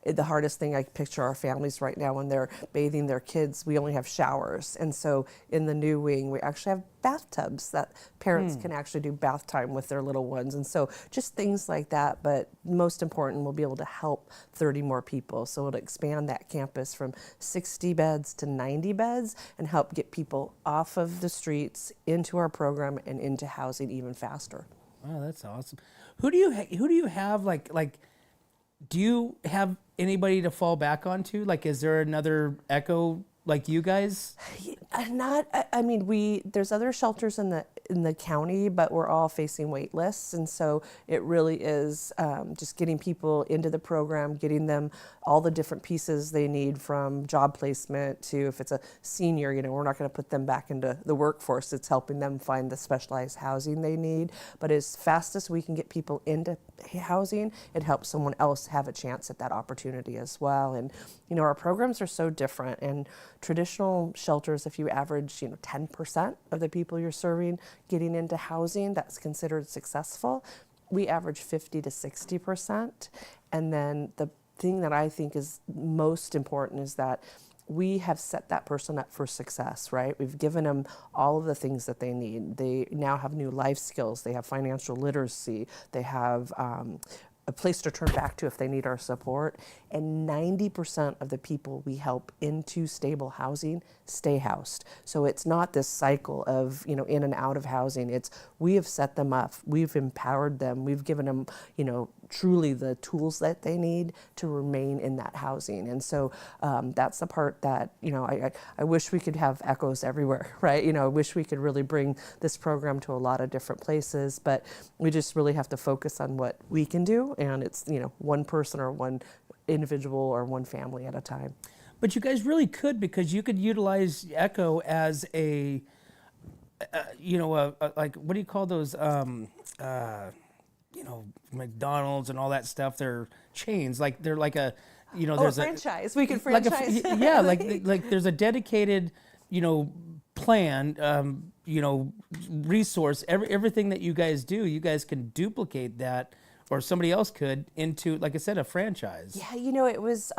the hardest thing I picture our families right now when they're bathing their kids, we only have showers. And so in the new wing, we actually have bathtubs that parents can actually do bath time with their little ones. And so just things like that. But most important, we'll be able to help 30 more people. So it'll expand that campus from 60 beds to 90 beds and help get people off of the streets into our program and into housing even faster. Oh, that's awesome. Who do you have do you have anybody to fall back onto? Like, is there another Echo like you guys? There's other shelters in the county, but we're all facing wait lists, and so it really is just getting people into the program, getting them all the different pieces they need, from job placement to, if it's a senior, we're not going to put them back into the workforce. It's helping them find the specialized housing they need. But as fast as we can get people into housing, it helps someone else have a chance at that opportunity as well. And our programs are so different. And traditional shelters, if you average 10% of the people you're serving getting into housing, that's considered successful. We average 50 to 60%. And then the thing that I think is most important is that we have set that person up for success, right? We've given them all of the things that they need. They now have new life skills. They have financial literacy. They have a place to turn back to if they need our support. And 90% of the people we help into stable housing stay housed. So it's not this cycle of, in and out of housing. It's, we have set them up. We've empowered them. We've given them, truly the tools that they need to remain in that housing. And so that's the part that, I wish we could have Echoes everywhere, right? I wish we could really bring this program to a lot of different places, but we just really have to focus on what we can do. And it's, one person or one individual or one family at a time. But you guys really could, because you could utilize Echo as a like, what do you call those? McDonald's and all that stuff. They're chains. Like, they're like a, there's a franchise. We could franchise. Like there's a dedicated, plan, resource. Everything that you guys do, you guys can duplicate that or somebody else could into, like I said, a franchise. Yeah, it was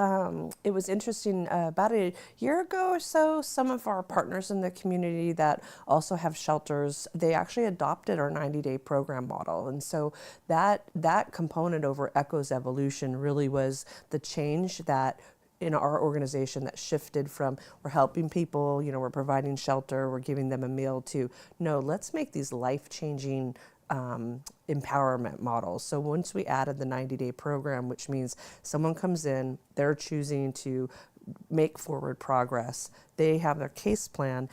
interesting. About a year ago or so, some of our partners in the community that also have shelters, they actually adopted our 90-day program model, and so that component over Echo's evolution really was the change that in our organization that shifted from we're helping people, we're providing shelter, we're giving them a meal, to no, let's make these life-changing empowerment models. So once we added the 90-day program, which means someone comes in, they're choosing to make forward progress, they have their case plan,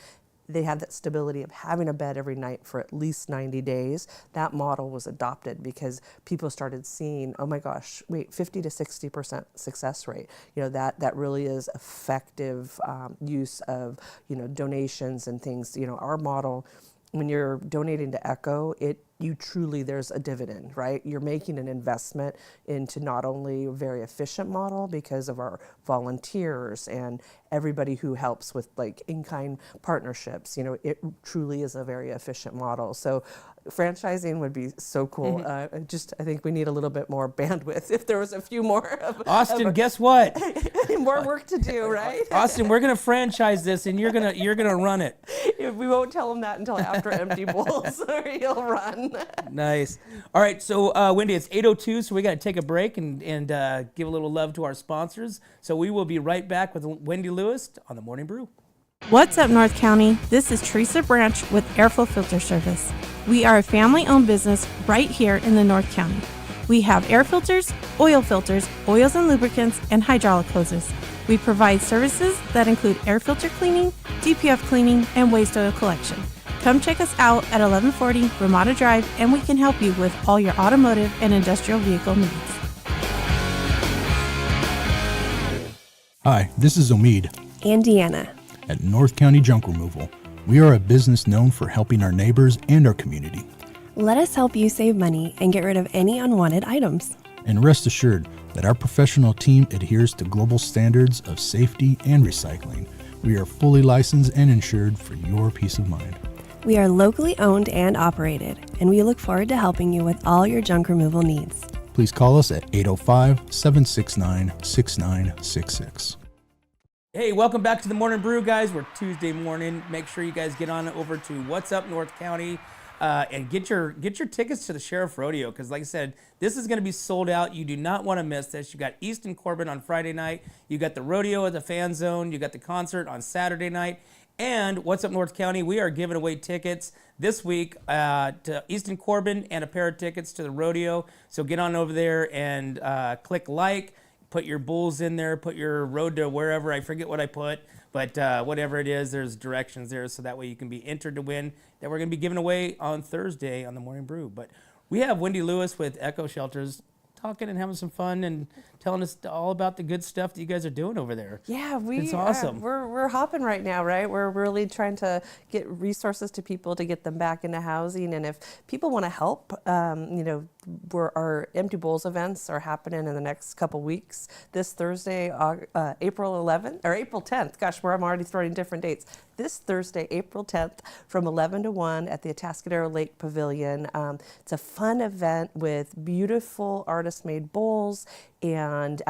they have that stability of having a bed every night for at least 90 days. That model was adopted because people started seeing, oh my gosh, wait, 50 to 60% success rate. That really is effective use of, donations and things. Our model, when you're donating to Echo, there's a dividend, right? You're making an investment into not only a very efficient model because of our volunteers and everybody who helps with like in-kind partnerships. It truly is a very efficient model. So franchising would be so cool. I think we need a little bit more bandwidth. If there was a few more Austin, guess what? more work to do, right? Austin, we're gonna franchise this, and you're gonna run it. We won't tell him that until after Empty Bowls, or he'll run. Nice. All right, so Wendy, it's 8:02, so we got to take a break and give a little love to our sponsors. So we will be right back with Wendy Lewis on the Morning Brew. What's up, North County? This is Teresa Branch with Airflow Filter Service. We are a family-owned business right here in the North County. We have air filters, oils and lubricants, and hydraulic hoses. We provide services that include air filter cleaning, DPF cleaning, and waste oil collection. Come check us out at 1140 Ramada Drive, and we can help you with all your automotive and industrial vehicle needs. Hi, this is Omid and Deanna at North County Junk Removal. We are a business known for helping our neighbors and our community. Let us help you save money and get rid of any unwanted items. And rest assured that our professional team adheres to global standards of safety and recycling. We are fully licensed and insured for your peace of mind. We are locally owned and operated, and we look forward to helping you with all your junk removal needs. Please call us at 805-769-6966. Hey, welcome back to the Morning Brew, guys. We're Tuesday morning. Make sure you guys get on over to What's Up North County and get your tickets to the Sheriff Rodeo, because like I said, this is going to be sold out. You do not want to miss this. You got Easton Corbin on Friday night. You got the rodeo at the Fan Zone. You got the concert on Saturday night. And What's Up North County, we are giving away tickets this week to Easton Corbin and a pair of tickets to the rodeo. So get on over there and click like. Put your bulls in there, put your road to wherever, I forget what I put, but whatever it is, there's directions there, so that way you can be entered to win that we're going to be giving away on Thursday on the Morning Brew. But we have Wendy Lewis with Echo Shelters talking and having some fun and telling us all about the good stuff that you guys are doing over there. Yeah, it's awesome. We're hopping right now, right? We're really trying to get resources to people to get them back into housing, and if people want to help, our Empty Bowls events are happening in the next couple weeks. This Thursday, April 11th or April 10th. Gosh, I'm already throwing different dates. This Thursday, April 10th, from 11 to 1 at the Atascadero Lake Pavilion. It's a fun event with beautiful artist-made bowls and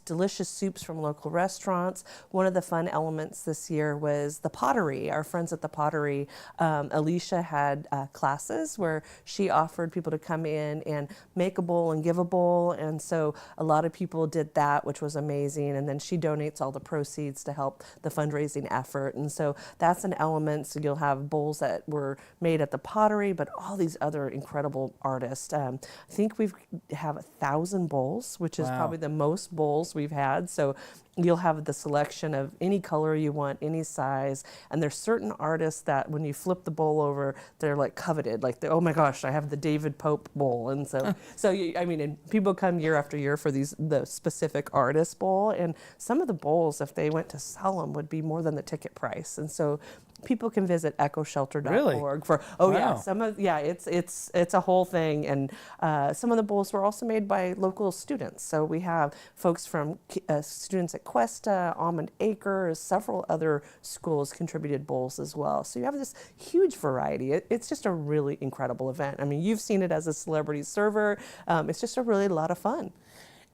delicious soups from local restaurants. One of the fun elements this year was the pottery. Our friends at the pottery, Alicia had classes where she offered people to come in and make a bowl and give a bowl, and so a lot of people did that, which was amazing, and then she donates all the proceeds to help the fundraising effort, and so that's an element. So you'll have bowls that were made at the pottery, but all these other incredible artists. I think we have 1,000 bowls, which is probably the most bowls we've had. So you'll have the selection of any color you want, any size, and there's certain artists that when you flip the bowl over, they're like coveted, like oh my gosh, I have the David Pope bowl, and so and people come year after year for the specific artist bowl, and some of the bowls, if they went to sell them, would be more than the ticket price, and so people can visit echoshelter.org for it's a whole thing, and some of the bowls were also made by local students. So we have folks from students at Cuesta, Almond Acres, several other schools contributed bowls as well. So you have this huge variety. It's just a really incredible event. I mean, you've seen it as a celebrity server. It's just a really lot of fun.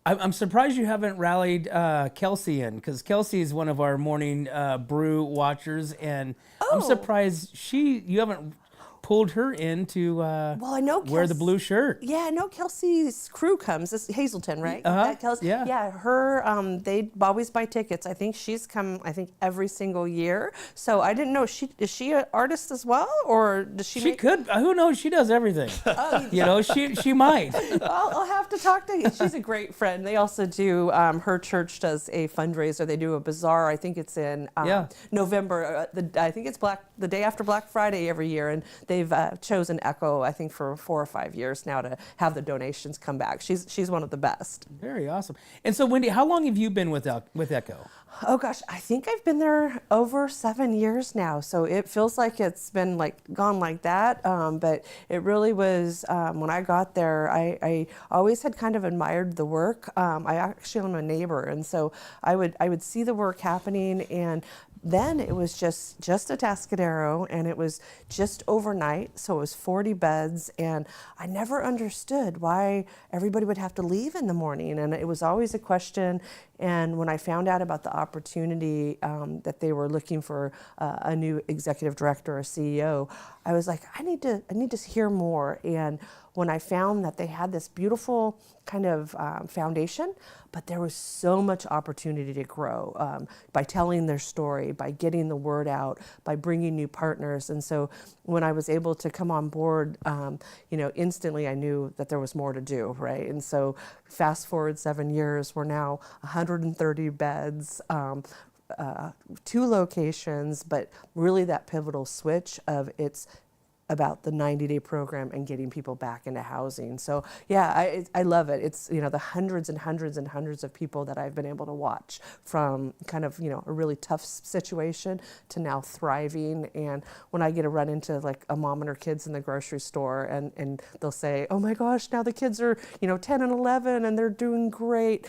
I'm surprised you haven't rallied Kelsey in, because Kelsey is one of our morning brew watchers, and I'm surprised you haven't pulled her in to Well, I know wear the blue shirt. Yeah, I know Kelsey's crew comes. This is Hazelton, right? Kelsey, yeah. Yeah, her, they always buy tickets. I think she's come, every single year. So I didn't know, is she an artist as well? Or does she could. Who knows? She does everything. You know, she might. I'll have to talk to her. She's a great friend. They also do, her church does a fundraiser. They do a bazaar. I think it's in November. I think it's the day after Black Friday every year. And they've chosen Echo, I think, for 4 or 5 years now to have the donations come back. She's one of the best. Very awesome. And so, Wendy, how long have you been with Echo? Oh gosh, I think I've been there over 7 years now. So it feels like it's been gone like that. But it really was, when I got there, I always had kind of admired the work. I actually am a neighbor, and so I would see the work happening, and then it was just a Tascadero, and it was just overnight, so it was 40 beds, and I never understood why everybody would have to leave in the morning, and it was always a question. And when I found out about the opportunity that they were looking for a new executive director or CEO, I was like, I need to hear more. And when I found that they had this beautiful kind of foundation, but there was so much opportunity to grow by telling their story, by getting the word out, by bringing new partners. And so when I was able to come on board, instantly I knew that there was more to do, right? And so fast forward 7 years, we're now 130 beds, 2 locations, but really that pivotal switch of it's about the 90-day program and getting people back into housing. So yeah, I love it. It's, the hundreds and hundreds and hundreds of people that I've been able to watch from kind of, a really tough situation to now thriving. And when I get to run into a mom and her kids in the grocery store, and they'll say, oh my gosh, now the kids are, 10 and 11 and they're doing great.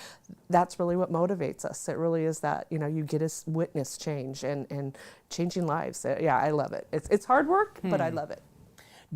That's really what motivates us. It really is that, you get to witness change and changing lives. Yeah, I love it. It's hard work, but I love it.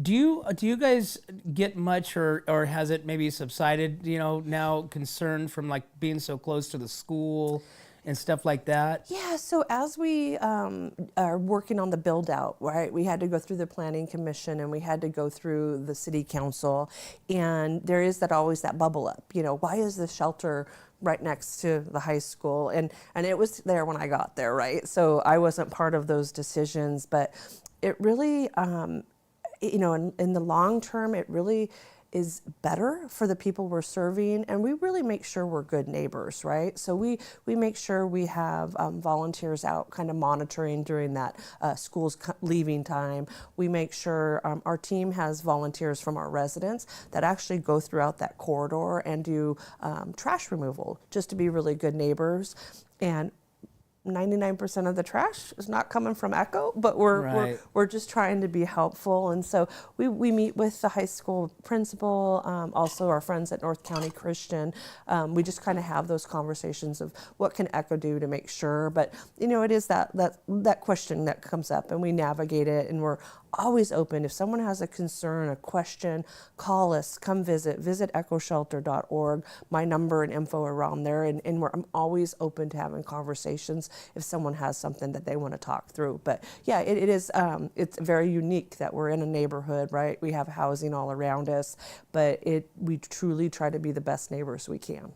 Do you guys get much, or has it maybe subsided, now concern from being so close to the school and stuff like that? Yeah, so as we are working on the build out, right, we had to go through the planning commission and we had to go through the city council, and there is always that bubble up, why is the shelter right next to the high school? And it was there when I got there, right? So I wasn't part of those decisions, but it really, in the long term, it really is better for the people we're serving, and we really make sure we're good neighbors, right? So we make sure we have volunteers out kind of monitoring during that school's leaving time. We make sure our team has volunteers from our residents that actually go throughout that corridor and do trash removal, just to be really good neighbors. And 99% of the trash is not coming from Echo, but we're just trying to be helpful. And so we meet with the high school principal, also our friends at North County Christian. We just kind of have those conversations of what can Echo do to make sure. But it is that question that comes up, and we navigate it, and we're always open. If someone has a concern, a question, call us, come visit echoshelter.org. My number and info are around there, and I'm always open to having conversations if someone has something that they want to talk through. But yeah, it is, it's very unique that we're in a neighborhood, right? We have housing all around us, but we truly try to be the best neighbors we can.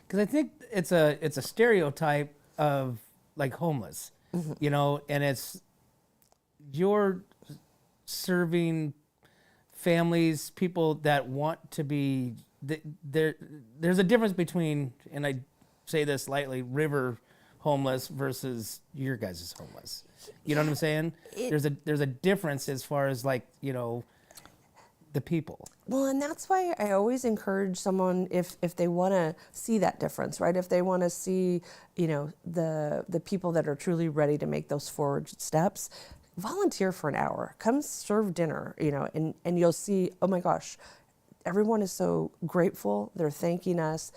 Because I think it's a stereotype of homeless, and it's you're serving families, people that want to be there's a difference between, and I say this lightly, river homeless versus your guys' homeless. You know what I'm saying? There's a difference as far as the people. Well, and that's why I always encourage someone, if they want to see that difference, right? If they want to see, the people that are truly ready to make those forward steps, volunteer for an hour, come serve dinner, and you'll see, oh my gosh, everyone is so grateful. They're thanking us.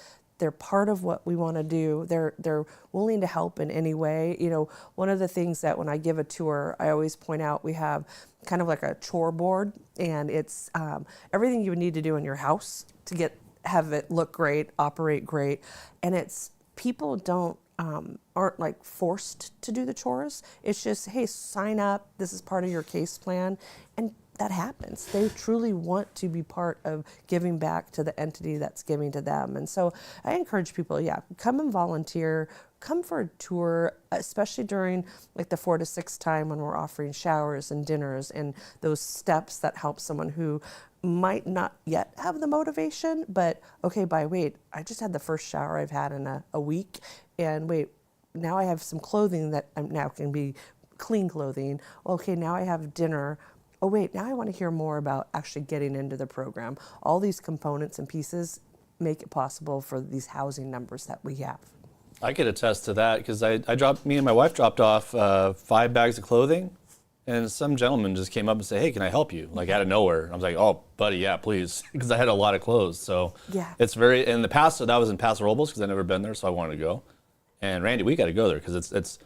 they're part of what we want to do. They're willing to help in any way. You know, one of the things that when I give a tour, I always point out, we have kind of like a chore board, and it's everything you would need to do in your house to have it look great, operate great, and it's people aren't like forced to do the chores. It's just, hey, sign up. This is part of your case plan, and that happens. They truly want to be part of giving back to the entity that's giving to them. And so I encourage people, come and volunteer, come for a tour, especially during like the 4 to 6 time when we're offering showers and dinners and those steps that help someone who might not yet have the motivation, but okay, I just had the first shower I've had in a week, and now I have some clothing that now can be clean clothing. Okay, now I have dinner. Oh wait, now I want to hear more about actually getting into the program. All these components and pieces make it possible for these housing numbers that we have. I could attest to that because me and my wife dropped off 5 bags of clothing, and some gentleman just came up and said, "Hey, can I help you?" Like out of nowhere. I was like, "Oh, buddy, yeah, please," because I had a lot of clothes. So it's in the Paso. That was in Paso Robles because I'd never been there, so I wanted to go. And Randy, we got to go there because it's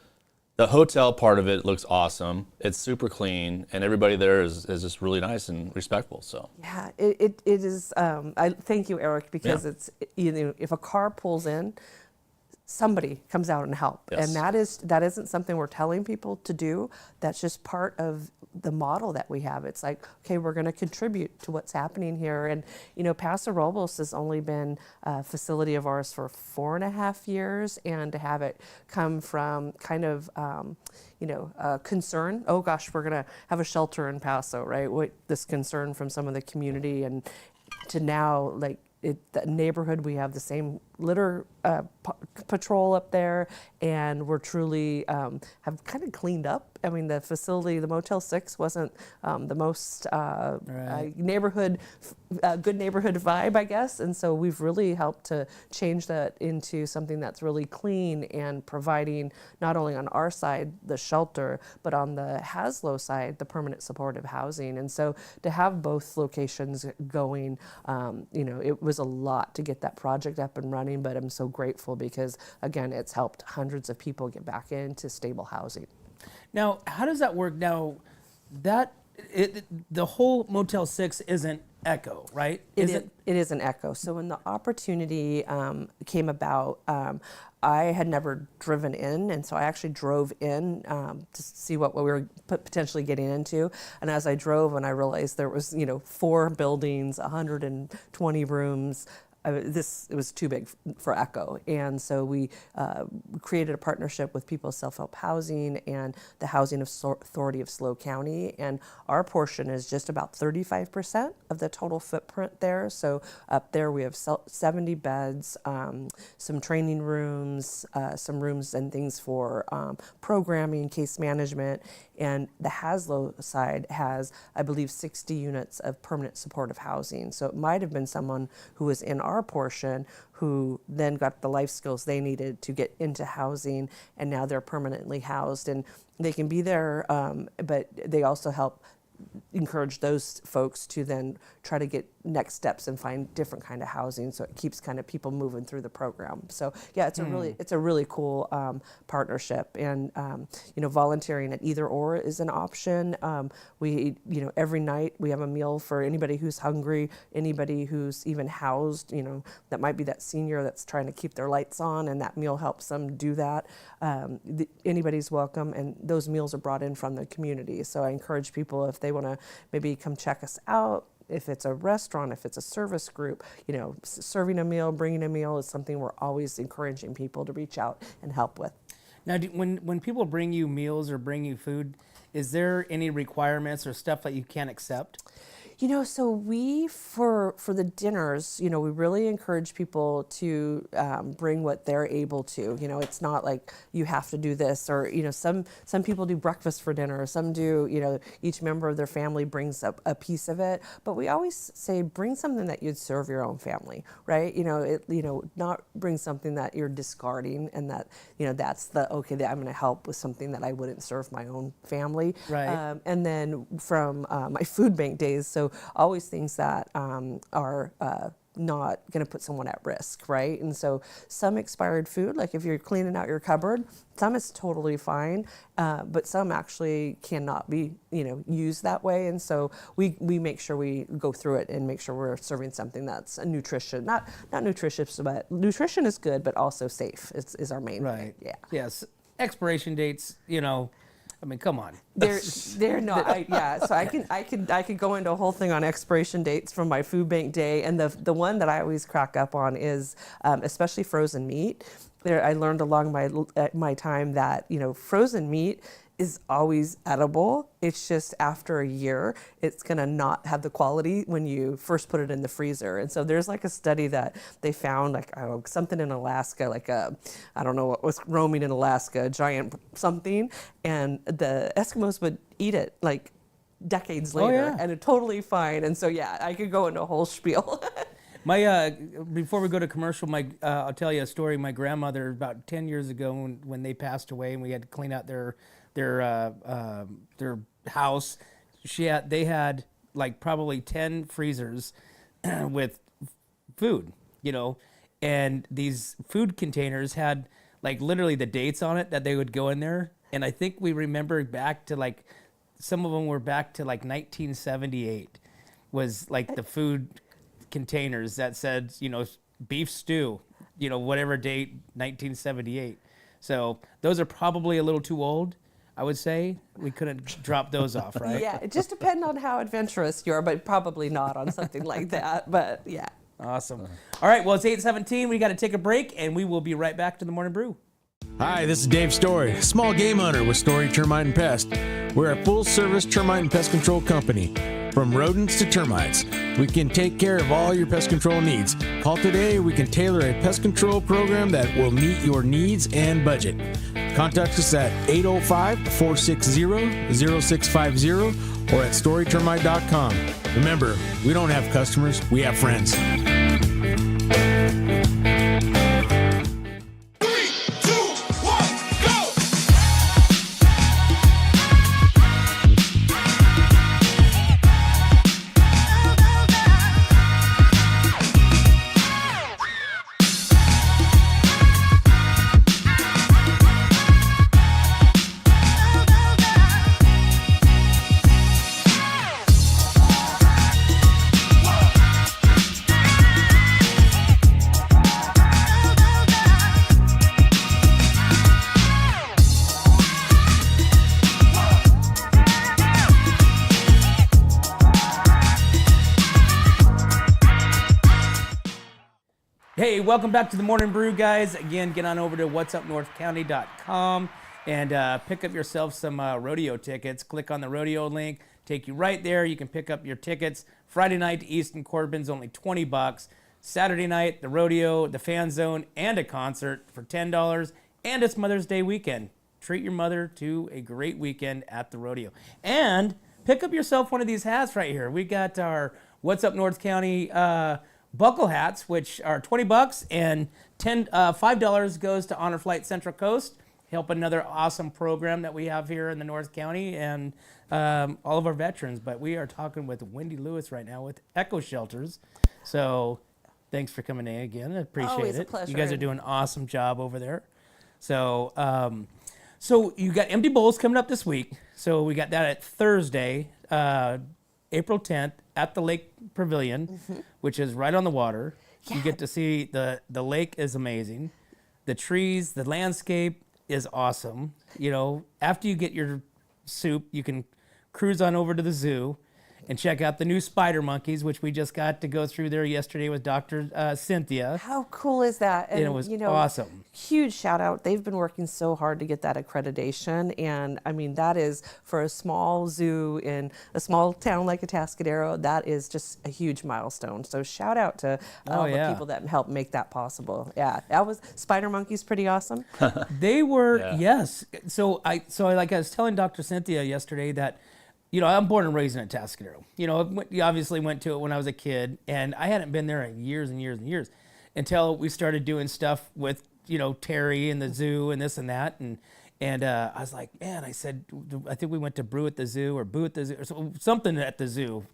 the hotel part of it looks awesome. It's super clean, and everybody there is just really nice and respectful. So it is. I thank you, Eric, because it's if a car pulls in, somebody comes out and help, and that isn't something we're telling people to do. That's just part of the model that we have. It's like, okay, we're going to contribute to what's happening here. And Paso Robles has only been a facility of ours for 4.5 years, and to have it come from kind of concern, oh gosh, we're going to have a shelter in Paso, right? This concern from some of the community, and to now, like, the neighborhood, we have the same litter patrol up there, and we're truly have kind of cleaned up. I mean, the facility, the Motel 6 wasn't the most neighborhood, good neighborhood vibe, I guess, and so we've really helped to change that into something that's really clean and providing not only on our side the shelter, but on the Haslo side the permanent supportive housing. And so to have both locations going, it was a lot to get that project up and running, but I'm so grateful because, again, it's helped hundreds of people get back into stable housing. Now, how does that work? Now, the whole Motel 6 isn't Echo, right? It is an Echo. So when the opportunity came about, I had never driven in, and so I actually drove in to see what we were potentially getting into. And as I drove, and I realized there was 4 buildings, 120 rooms. It was too big for Echo, and so we created a partnership with People's Self-Help Housing and the Housing Authority of SLO County, and our portion is just about 35% of the total footprint there. So up there we have 70 beds, some training rooms, some rooms and things for programming, case management, and the Haslo side has, I believe, 60 units of permanent supportive housing. So it might have been someone who was in our portion who then got the life skills they needed to get into housing, and now they're permanently housed. And they can be there, but they also help encourage those folks to then try to get next steps and find different kind of housing, so it keeps kind of people moving through the program. So it's a really cool partnership, and volunteering at either or is an option. We every night we have a meal for anybody who's hungry, anybody who's even housed, that might be that senior that's trying to keep their lights on, and that meal helps them do that. Anybody's welcome, and those meals are brought in from the community. So I encourage people, if they want to maybe come check us out, if it's a restaurant, if it's a service group, serving a meal, bringing a meal is something we're always encouraging people to reach out and help with. Now, when people bring you meals or bring you food, is there any requirements or stuff that you can't accept? So we, for the dinners, we really encourage people to bring what they're able to. It's not like you have to do this, or, some people do breakfast for dinner, some do, each member of their family brings up a piece of it. But we always say, bring something that you'd serve your own family, right? Not bring something that you're discarding, and that, that's I'm going to help with something that I wouldn't serve my own family. Right. And then from my food bank days, so always things that are not going to put someone at risk, right? And so some expired food, like if you're cleaning out your cupboard, some is totally fine, but some actually cannot be, used that way. And so we make sure we go through it and make sure we're serving something that's a nutrition, not nutritious, but nutrition is good, but also safe is our main thing. Yeah. Yes. Expiration dates, I mean, come on. They're not. So I could go into a whole thing on expiration dates from my food bank day, and the one that I always crack up on is especially frozen meat. I learned along my time that frozen meat is always edible. It's just after a year, it's gonna not have the quality when you first put it in the freezer. And so there's like a study that they found, something in Alaska, I don't know what was roaming in Alaska, a giant something, and the Eskimos would eat it decades later, and it's totally fine. And so I could go into a whole spiel. Before we go to commercial, I'll tell you a story. My grandmother, about 10 years ago, when they passed away, and we had to clean out their house, they had probably 10 freezers with food, and these food containers had literally the dates on it that they would go in there. And I think we remember back to some of them were back to 1978 was the food containers that said, beef stew, whatever date, 1978. So those are probably a little too old, I would say. We couldn't drop those off, right? Yeah, it just depends on how adventurous you are, but probably not on something like that. But yeah. Awesome. All right, well, it's 8:17. We got to take a break, and we will be right back to the Morning Brew. Hi, this is Dave Story, small game hunter with Story Termite and Pest. We're a full-service termite and pest control company. From rodents to termites, we can take care of all your pest control needs. Call today, we can tailor a pest control program that will meet your needs and budget. Contact us at 805-460-0650 or at storytermite.com. Remember, we don't have customers, we have friends. Hey, welcome back to the Morning Brew, guys. Again, get on over to whatsupnorthcounty.com and pick up yourself some rodeo tickets. Click on the rodeo link, take you right there. You can pick up your tickets. Friday night, Easton Corbin's only $20. Saturday night, the rodeo, the fan zone, and a concert for $10. And it's Mother's Day weekend. Treat your mother to a great weekend at the rodeo. And pick up yourself one of these hats right here. We got our What's Up North County buckle hats, which are $20, and $5 goes to Honor Flight Central Coast, help another awesome program that we have here in the North County and all of our veterans. But we are talking with Wendy Lewis right now with Echo Shelters. So thanks for coming in again. I appreciate Always it. a pleasure. You guys are doing an awesome job over there. So so you got Empty Bowls coming up this week. So we got that at Thursday, April 10th at the Lake Pavilion, which is right on the water. Yeah. You get to see the lake is amazing. The trees, the landscape is awesome. After you get your soup, you can cruise on over to the zoo and check out the new spider monkeys, which we just got to go through there yesterday with Dr. Cynthia. How cool is that? And it was awesome. Huge shout out. They've been working so hard to get that accreditation. And I mean, that is for a small zoo in a small town like Atascadero, that is just a huge milestone. So shout out to all the people that helped make that possible. Yeah, that was Spider Monkeys pretty awesome. They were, yes. So I was telling Dr. Cynthia yesterday that, I'm born and raised in Atascadero. You obviously went to it when I was a kid, and I hadn't been there in years and years and years until we started doing stuff with, Terry and the zoo and this and that. And I was like, man, I said, I think we went to Brew at the zoo or Boo at the zoo or something at the zoo.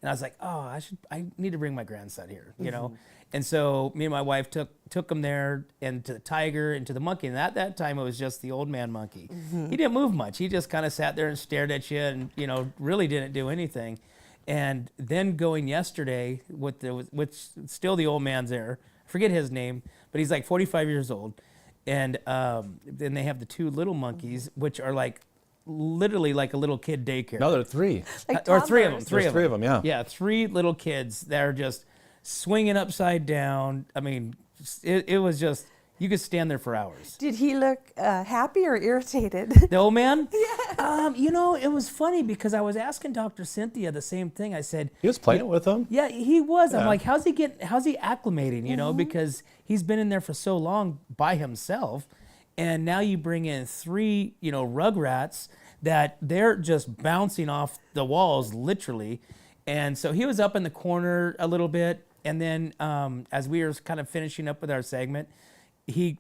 And I was like, oh, I need to bring my grandson here, you know? And so me and my wife took him there and to the tiger and to the monkey. And at that time, it was just the old man monkey. He didn't move much. He just kind of sat there and stared at you and, you know, really didn't do anything. And then going yesterday with still the old man's there. I forget his name, but he's like 45 years old. And then they have the two little monkeys, which are like literally like a little kid daycare. No, there are 3. Like Or 3 of them. toddlers. Three There's of 3 them. of them, yeah. Yeah, 3 little kids that are just swinging upside down. I mean, it was just, you could stand there for hours. Did he look happy or irritated? The old man? Yeah. You know, it was funny because I was asking Dr. Cynthia the same thing. I said, He was playing with them. yeah, he was. I'm Yeah. like, how's he acclimating, you know, because he's been in there for so long by himself. And now you bring in 3, you know, rugrats that they're just bouncing off the walls, literally. And so he was up in the corner a little bit. And then as we were kind of finishing up with our segment, he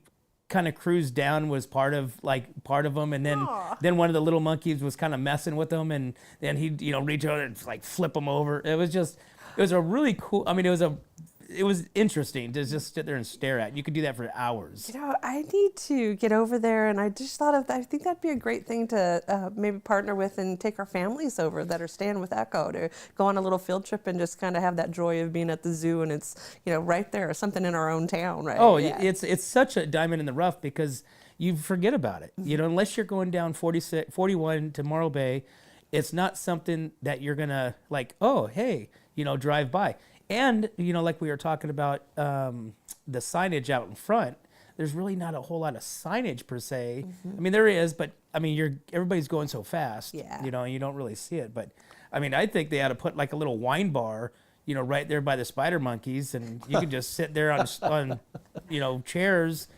kind of cruised down, was part of them. And then one of the little monkeys was kind of messing with him. And then he'd, you know, reach out and like flip him over. It was a really cool, I mean, it was interesting to just sit there and stare at. You could do that for hours. You know, I need to get over there, and I just thought of that. I think that'd be a great thing to maybe partner with and take our families over that are staying with Echo to go on a little field trip and just kind of have that joy of being at the zoo, and it's, you know, right there, something in our own town, right? Oh, Yeah. it's such a diamond in the rough because you forget about it. You know, unless you're going down 41 to Morro Bay, it's not something that you're going to like, oh, hey, you know, drive by. And, you know, like we were talking about the signage out in front, there's really not a whole lot of signage per se. I mean, there is, but I mean, everybody's going so fast, Yeah. you know, you don't really see it. But I mean, I think they ought to put like a little wine bar, you know, right there by the spider monkeys, and you can just sit there on you know, chairs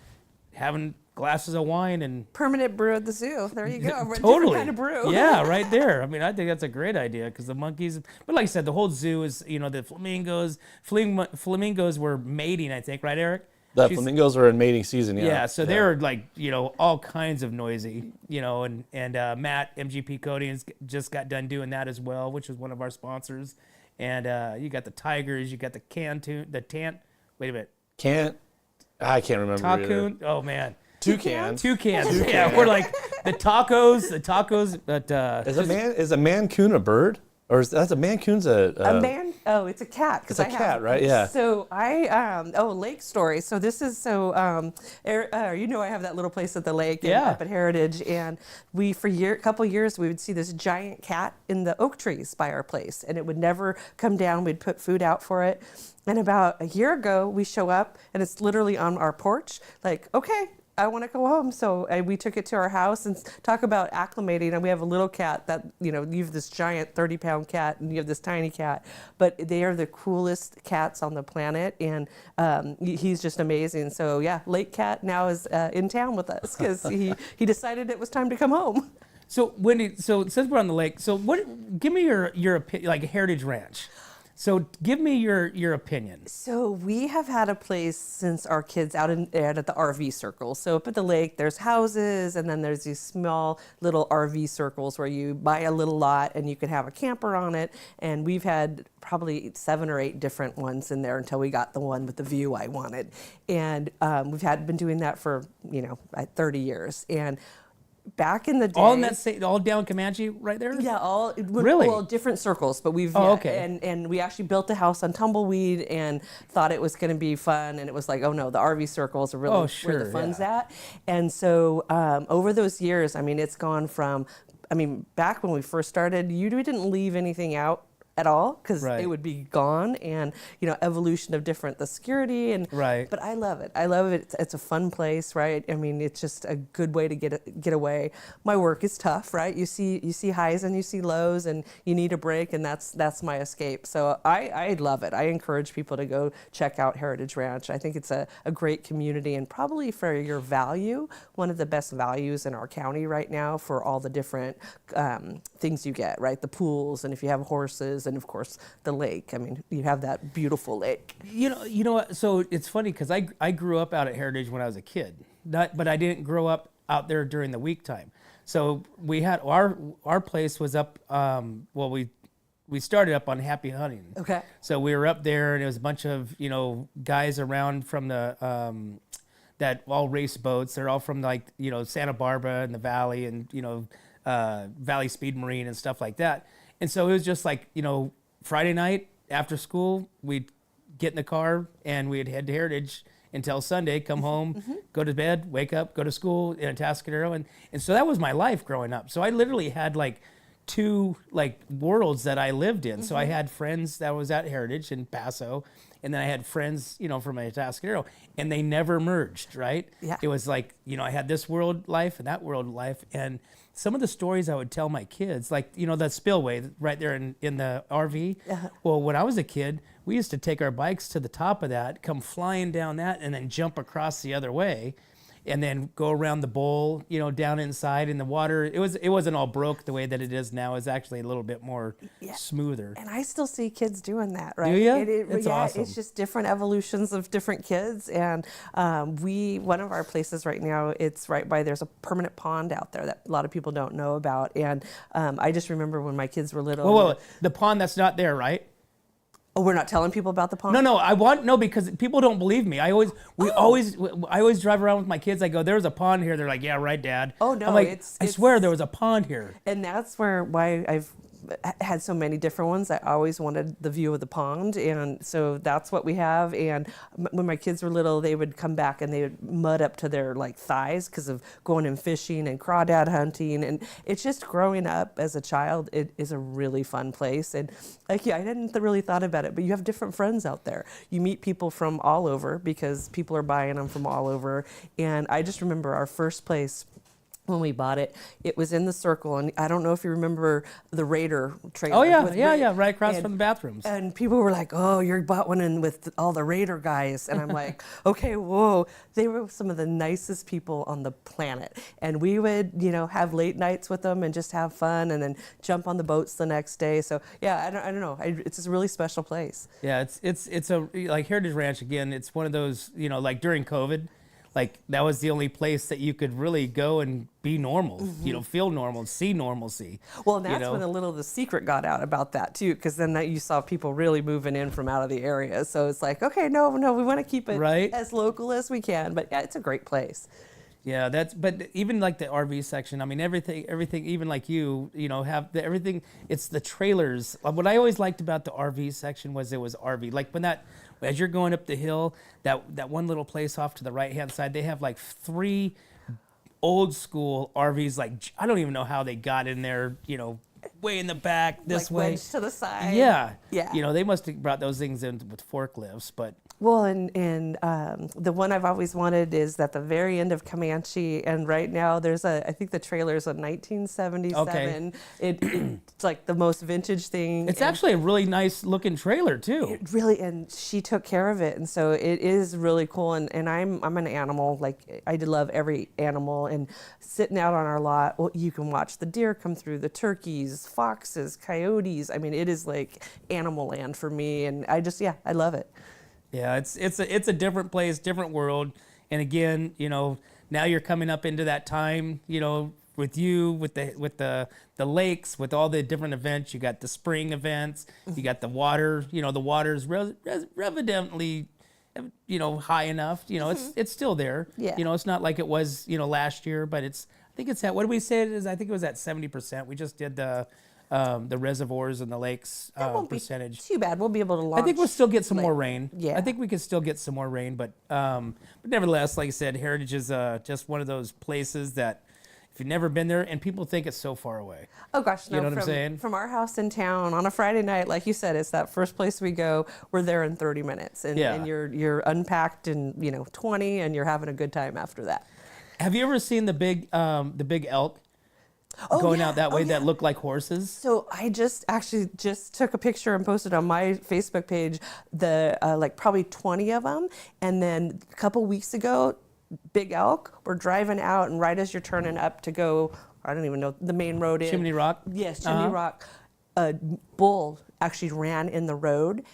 having glasses of wine and Permanent brew at the zoo. There you go. totally Different kind of brew. Yeah, right there. I mean, I think that's a great idea because the monkeys. But like I said, the whole zoo is, you know, the flamingos. Flamingos were mating, I think, right, Eric? The flamingos are in mating season, yeah. Yeah, so they're like, you know, all kinds of noisy, you know, and Matt, MGP Coatings, just got done doing that as well, which is one of our sponsors. And you got the tigers, you got the wait a minute. I can't remember either. Tacoon, oh man. Toucans. Yeah, we're like the tacos, but Is a mancoon a bird? Or that's a mancoon's A man? Oh, it's a cat. It's a cat, right? Yeah. So lake story. So this is you know, I have that little place at the lake up at Heritage, and we for a couple years we would see this giant cat in the oak trees by our place, and it would never come down. We'd put food out for it, and about a year ago we show up, and it's literally on our porch. Like, okay, I want to go home. So we took it to our house and talk about acclimating. And we have a little cat that, you know, you have this giant 30-pound cat and you have this tiny cat, but they are the coolest cats on the planet. And he's just amazing. So yeah, Lake Cat now is in town with us because he decided it was time to come home. So Wendy, so since we're on the lake, so give me your opinion, like Heritage Ranch. So give me your opinion. So we have had a place since our kids out at the RV circle. So up at the lake, there's houses, and then there's these small little RV circles where you buy a little lot and you can have a camper on it. And we've had probably 7 or 8 different ones in there until we got the one with the view I wanted. And we've been doing that for, you know, 30 years. And back in the day, all down Comanche right there. Yeah, really? Well, different circles, but we've okay. And we actually built a house on Tumbleweed and thought it was going to be fun, and it was like, oh no, the RV circles are really where the fun's at. And so over those years, I mean, it's gone from, I mean, back when we first started, we didn't leave anything out at all because it would be gone, and you know, evolution of the security and but I love it. It's a fun place, right? I mean, it's just a good way to get away. My work is tough, right? You see highs and you see lows, and you need a break, and that's my escape. So I love it. I encourage people to go check out Heritage Ranch. I think it's a great community, and probably for your value, one of the best values in our county right now for all the different things you get, right? The pools, and if you have horses, and of course the lake. I mean, you have that beautiful lake. You know what? So it's funny because I grew up out at Heritage when I was a kid, but I didn't grow up out there during the week time. So we had our place was up. We we started up on Happy Hunting. Okay. So we were up there, and it was a bunch of guys around from the that all race boats. They're all from like Santa Barbara and the Valley, and Valley Speed Marine and stuff like that. And so it was just like Friday night after school, we'd get in the car and we'd head to Heritage until Sunday, come home, go to bed, wake up, go to school in Atascadero. And so that was my life growing up. So I literally had like two like worlds that I lived in. So I had friends that was at Heritage in Paso, and then I had friends, from Atascadero, and they never merged, right? Yeah. It was like, I had this world life and that world life. And some of the stories I would tell my kids, like, the spillway right there in the RV. Well, when I was a kid, we used to take our bikes to the top of that, come flying down that, and then jump across the other way, and then go around the bowl, down inside in the water. It wasn't all broke the way that it is now. It's actually a little bit more smoother. And I still see kids doing that, right? Do you? It's awesome. It's just different evolutions of different kids. And one of our places right now, it's right by, there's a permanent pond out there that a lot of people don't know about. And I just remember when my kids were little. Well, the pond that's not there, right? Oh, we're not telling people about the pond? No, because people don't believe me. I always drive around with my kids. I go, there's a pond here. They're like, yeah, right, Dad. Oh, no. I'm like, I swear there was a pond here. And that's why I've had so many different ones. I always wanted the view of the pond, and so that's what we have. And when my kids were little, they would come back and they would mud up to their like thighs because of going and fishing and crawdad hunting. And it's just growing up as a child, it is a really fun place. And like, I hadn't really thought about it, but you have different friends out there. You meet people from all over because people are buying them from all over. And I just remember our first place, when we bought it, it was in the Circle, and I don't know if you remember the Raider trailer. Oh yeah, right across from the bathrooms. And people were like, "Oh, you bought one in with all the Raider guys," and I'm like, "Okay, whoa." They were some of the nicest people on the planet, and we would, have late nights with them and just have fun, and then jump on the boats the next day. So yeah, I don't know, it's a really special place. Yeah, it's a like Heritage Ranch again. It's one of those, like during COVID. Like that was the only place that you could really go and be normal, feel normal, see normalcy. Well, and that's when a little of the secret got out about that too, because then you saw people really moving in from out of the area. So it's like, okay, no, we want to keep it as local as we can. But yeah, it's a great place. Yeah, but even like the RV section, I mean, everything, even like have everything. It's the trailers. What I always liked about the RV section was it was RV. Like as you're going up the hill, that one little place off to the right-hand side, they have like 3 old school RVs. Like, I don't even know how they got in there, way in the back this way. Wedged to the side. Yeah. Yeah. They must have brought those things in with forklifts, but. Well, and the one I've always wanted is at the very end of Comanche, and right now I think the trailer is a 1977. Okay. It's like the most vintage thing. It's actually a really nice looking trailer too. It really, and she took care of it, and so it is really cool. And I'm an animal, like I love every animal, and sitting out on our lot, well, you can watch the deer come through, the turkeys, foxes, coyotes. I mean, it is like animal land for me, and I love it. Yeah, it's a different place, different world. And again, now you're coming up into that time, with the lakes, with all the different events. You got the spring events, you got the water, the water's evidently, high enough. It's still there. Yeah. It's not like it was, last year, but I think it's at, what did we say it is? I think it was at 70%. We just did the reservoirs and the lakes percentage. Too bad. We'll be able to launch. I think we'll still get some more rain. Yeah. I think we could still get some more rain, but nevertheless, like I said, Heritage is just one of those places that if you've never been there, and people think it's so far away. Oh gosh, no. You know what I'm saying? From our house in town on a Friday night, like you said, it's that first place we go. We're there in 30 minutes, and you're unpacked in 20, and you're having a good time after that. Have you ever seen the big elk? Going out that way that look like horses? So I just took a picture and posted on my Facebook page like probably 20 of them. And then a couple weeks ago, big elk were driving out, and right as you're turning up to go, I don't even know, the main road in. Chimney Rock? Yes, Chimney Rock. A bull actually ran in the road.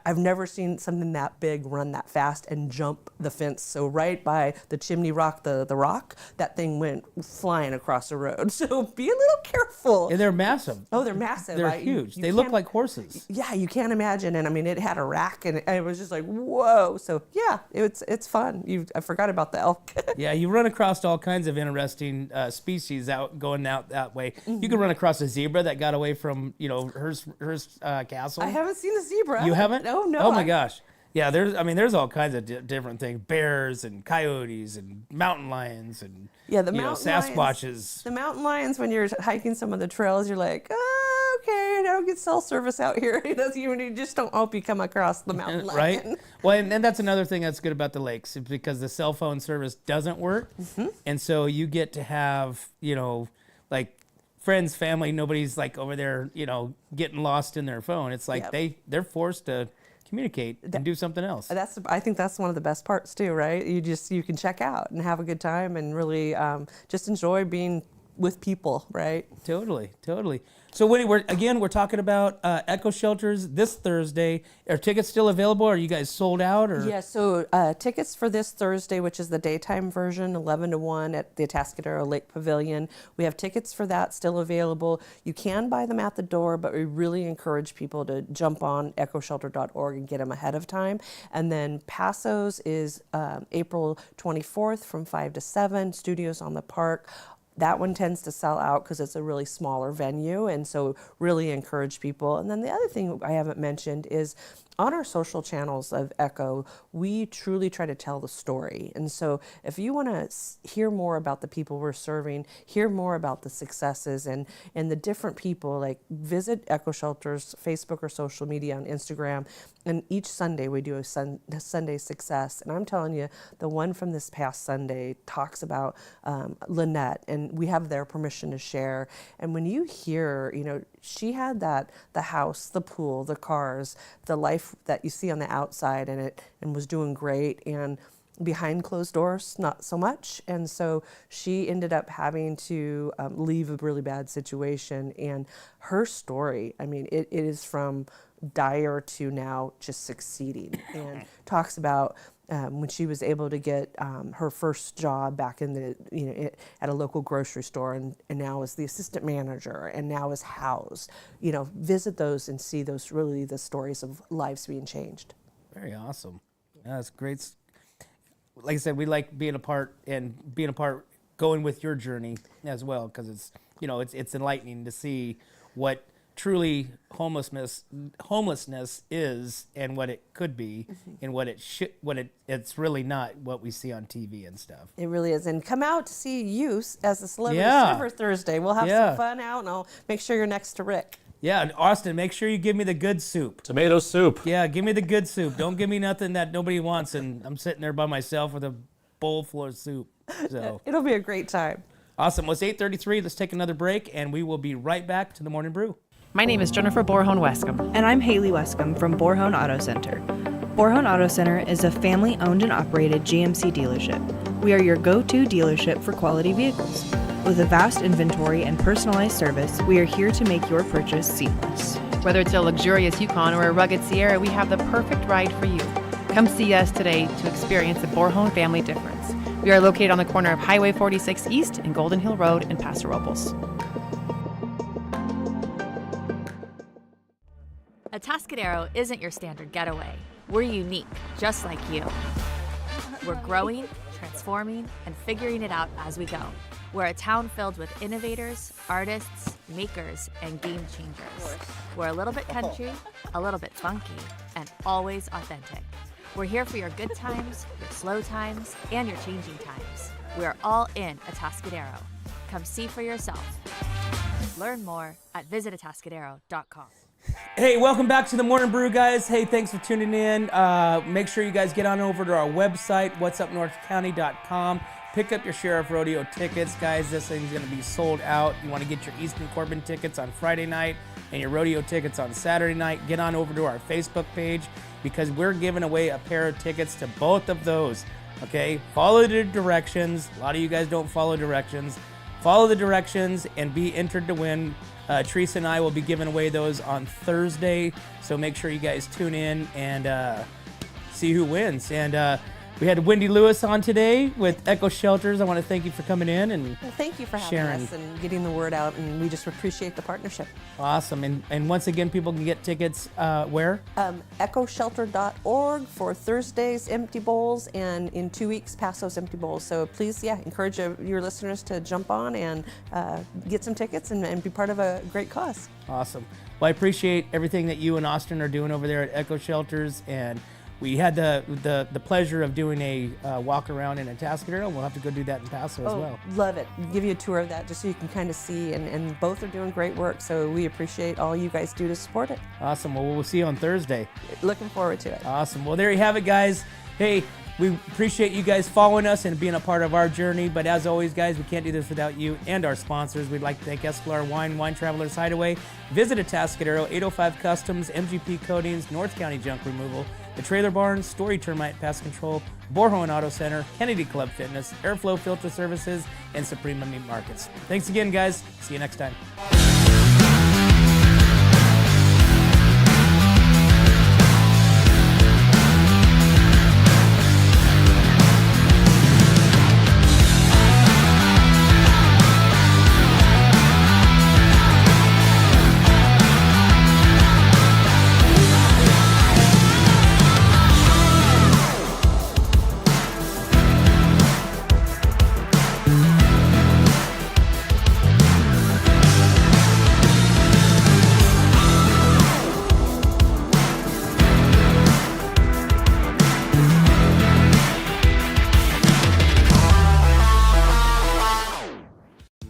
I've never seen something that big run that fast and jump the fence. So right by the chimney rock, the rock, that thing went flying across the road. So be a little careful. And they're massive. Oh, they're massive. They're huge. They look like horses. Yeah, you can't imagine. And I mean, it had a rack, and it was just like, whoa. So yeah, it's fun. I forgot about the elk. Yeah, you run across all kinds of interesting species going out that way. You can run across a zebra that got away from Hearst Castle. I haven't seen a zebra. You haven't? No. Oh my gosh. Yeah, there's all kinds of different things: bears and coyotes and mountain lions and the mountain Sasquatches. Lions, the mountain lions. When you're hiking some of the trails, you're like, oh, okay, I don't get cell service out here. You just don't hope you come across the mountain lion. Right. Well, and that's another thing that's good about the lakes, is because the cell phone service doesn't work, and so you get to have like friends, family. Nobody's like over there, getting lost in their phone. It's like they're forced to communicate and do something else. I think that's one of the best parts too, right? You can check out and have a good time and really just enjoy being with people, right? Totally. So Wendy, we're talking about Echo Shelters this Thursday. Are tickets still available? Are you guys sold out? Or? Yeah, so tickets for this Thursday, which is the daytime version, 11 to 1 at the Atascadero Lake Pavilion. We have tickets for that still available. You can buy them at the door, but we really encourage people to jump on echoshelter.org and get them ahead of time. And then Paso's is April 24th from 5 to 7, Studios on the Park. That one tends to sell out because it's a really smaller venue, and so really encourage people. And then the other thing I haven't mentioned is on our social channels of Echo, we truly try to tell the story. And so if you want to hear more about the people we're serving, hear more about the successes and the different people, like visit Echo Shelter's Facebook or social media on Instagram. And each Sunday we do a Sunday success. And I'm telling you, the one from this past Sunday talks about Lynette, and we have their permission to share. And when you hear, she had the house, the pool, the cars, the life that you see on the outside, and was doing great, and behind closed doors not so much. And so she ended up having to leave a really bad situation. And her story, I mean, it is from dire to now just succeeding, and talks about when she was able to get her first job back in at a local grocery store, and now is the assistant manager, and now is housed. Visit those and see those, really the stories of lives being changed. Very awesome. That's great. Like I said, we like being a part, going with your journey as well, because it's enlightening to see what truly homelessness is, and what it could be, and what it's really not what we see on TV and stuff. It really is. And come out to see you as the Celebrity Server Thursday. We'll have some fun out, and I'll make sure you're next to Rick. Yeah, and Austin, make sure you give me the good soup. Tomato soup. Yeah, give me the good soup. Don't give me nothing that nobody wants, and I'm sitting there by myself with a bowl full of soup. So it'll be a great time. Awesome. Well, it's 8:33. Let's take another break, and we will be right back to the Morning Brew. My name is Jennifer Borhone-Wescombe. And I'm Haley Wescombe from Borhone Auto Center. Borhone Auto Center is a family-owned and operated GMC dealership. We are your go-to dealership for quality vehicles. With a vast inventory and personalized service, we are here to make your purchase seamless. Whether it's a luxurious Yukon or a rugged Sierra, we have the perfect ride for you. Come see us today to experience the Borhone family difference. We are located on the corner of Highway 46 East and Golden Hill Road in Paso Robles. Atascadero isn't your standard getaway. We're unique, just like you. We're growing, transforming, and figuring it out as we go. We're a town filled with innovators, artists, makers, and game changers. We're a little bit country, a little bit funky, and always authentic. We're here for your good times, your slow times, and your changing times. We are all in Atascadero. Come see for yourself. Learn more at visitatascadero.com. Hey, welcome back to the Morning Brew, guys. Hey, thanks for tuning in. Make sure you guys get on over to our website, whatsupnorthcounty.com. Pick up your Sheriff Rodeo tickets, guys. This thing's going to be sold out. You want to get your Eastern Corbin tickets on Friday night and your rodeo tickets on Saturday night. Get on over to our Facebook page, because we're giving away a pair of tickets to both of those. Okay, follow the directions. A lot of you guys don't follow directions. follow the directions and be entered to win. Teresa and I will be giving away those on Thursday, so make sure you guys tune in and see who wins. And we had Wendy Lewis on today with Echo Shelters. I want to thank you for coming in and Well, thank you for having sharing. us and getting the word out, and we just appreciate the partnership. Awesome. And once again, people can get tickets where? EchoShelter.org for Thursday's Empty Bowls, and in 2 weeks, Paso's Empty Bowls. So please, encourage your listeners to jump on and get some tickets and be part of a great cause. Awesome. Well, I appreciate everything that you and Austin are doing over there at Echo Shelters, and we had the pleasure of doing a walk around in Atascadero, and we'll have to go do that in Paso as well. Love it. Give you a tour of that just so you can kind of see, and both are doing great work. So we appreciate all you guys do to support it. Awesome. Well, we'll see you on Thursday. Looking forward to it. Awesome. Well, there you have it, guys. Hey, we appreciate you guys following us and being a part of our journey. But as always, guys, we can't do this without you and our sponsors. We'd like to thank Escalar Wine Travelers Hideaway. Visit Atascadero, 805 Customs, MGP Coatings, North County Junk Removal, The Trailer Barn, Story Termite Pest Control, Borhone Auto Center, Kennedy Club Fitness, Airflow Filter Services, and Suprema Meat Markets. Thanks again, guys. See you next time.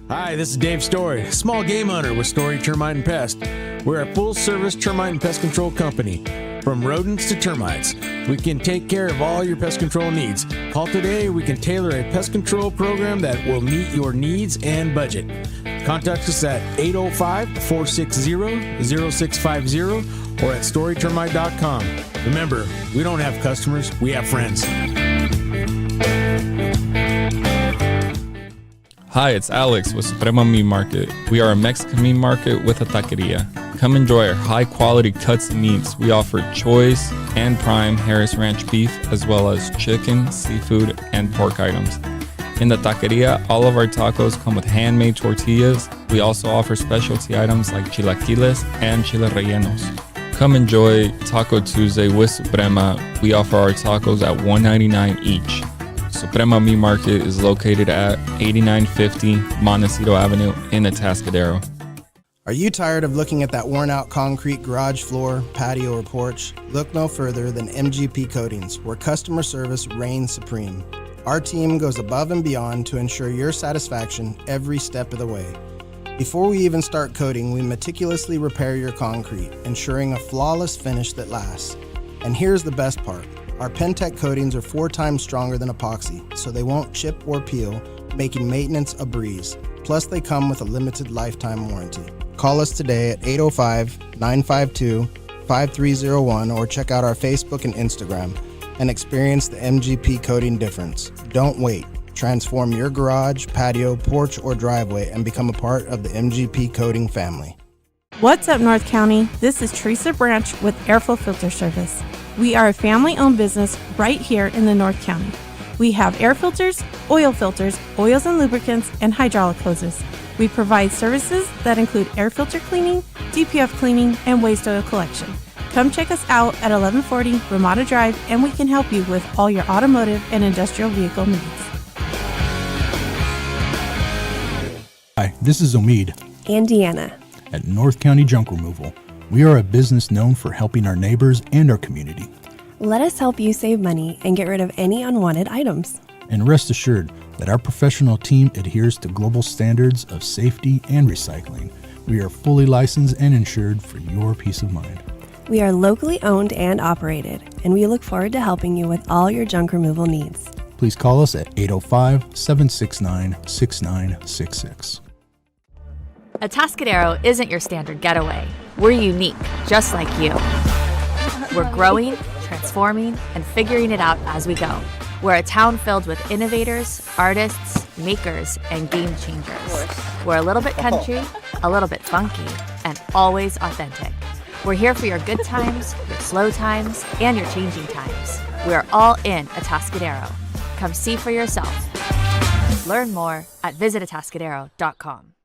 Hi, this is Dave Story, small game hunter with Story Termite and Pest. We're a full-service termite and pest control company. From rodents to termites, we can take care of all your pest control needs. Call today, we can tailor a pest control program that will meet your needs and budget. Contact us at 805-460-0650 or at storytermite.com. Remember, we don't have customers, we have friends. Hi, it's Alex with Suprema Meat Market. We are a Mexican meat market with a taqueria. Come enjoy our high-quality cuts and meats. We offer choice and prime Harris Ranch beef, as well as chicken, seafood, and pork items. In the taqueria, all of our tacos come with handmade tortillas. We also offer specialty items like chilaquiles and chile rellenos. Come enjoy Taco Tuesday with Suprema. We offer our tacos at $1.99 each. Suprema Meat Market is located at 8950 Montecito Avenue in Atascadero. Are you tired of looking at that worn-out concrete garage floor, patio, or porch? Look no further than MGP Coatings, where customer service reigns supreme. Our team goes above and beyond to ensure your satisfaction every step of the way. Before we even start coating, we meticulously repair your concrete, ensuring a flawless finish that lasts. And here's the best part. Our Pentec coatings are 4 times stronger than epoxy, so they won't chip or peel, making maintenance a breeze. Plus, they come with a limited lifetime warranty. Call us today at 805-952-5301 or check out our Facebook and Instagram and experience the MGP coating difference. Don't wait. Transform your garage, patio, porch, or driveway and become a part of the MGP coating family. What's up, North County? This is Teresa Branch with Airflow Filter Service. We are a family-owned business right here in the North County. We have air filters, oils and lubricants, and hydraulic hoses. We provide services that include air filter cleaning, DPF cleaning, and waste oil collection. Come check us out at 1140 Ramada Drive, and we can help you with all your automotive and industrial vehicle needs. Hi, this is Omid and Deanna at North County Junk Removal. We are a business known for helping our neighbors and our community. Let us help you save money and get rid of any unwanted items. And rest assured that our professional team adheres to global standards of safety and recycling. We are fully licensed and insured for your peace of mind. We are locally owned and operated, and we look forward to helping you with all your junk removal needs. Please call us at 805-769-6966. Atascadero isn't your standard getaway. We're unique, just like you. We're growing, transforming, and figuring it out as we go. We're a town filled with innovators, artists, makers, and game changers. We're a little bit country, a little bit funky, and always authentic. We're here for your good times, your slow times, and your changing times. We're all in Atascadero. Come see for yourself. Learn more at visitatascadero.com.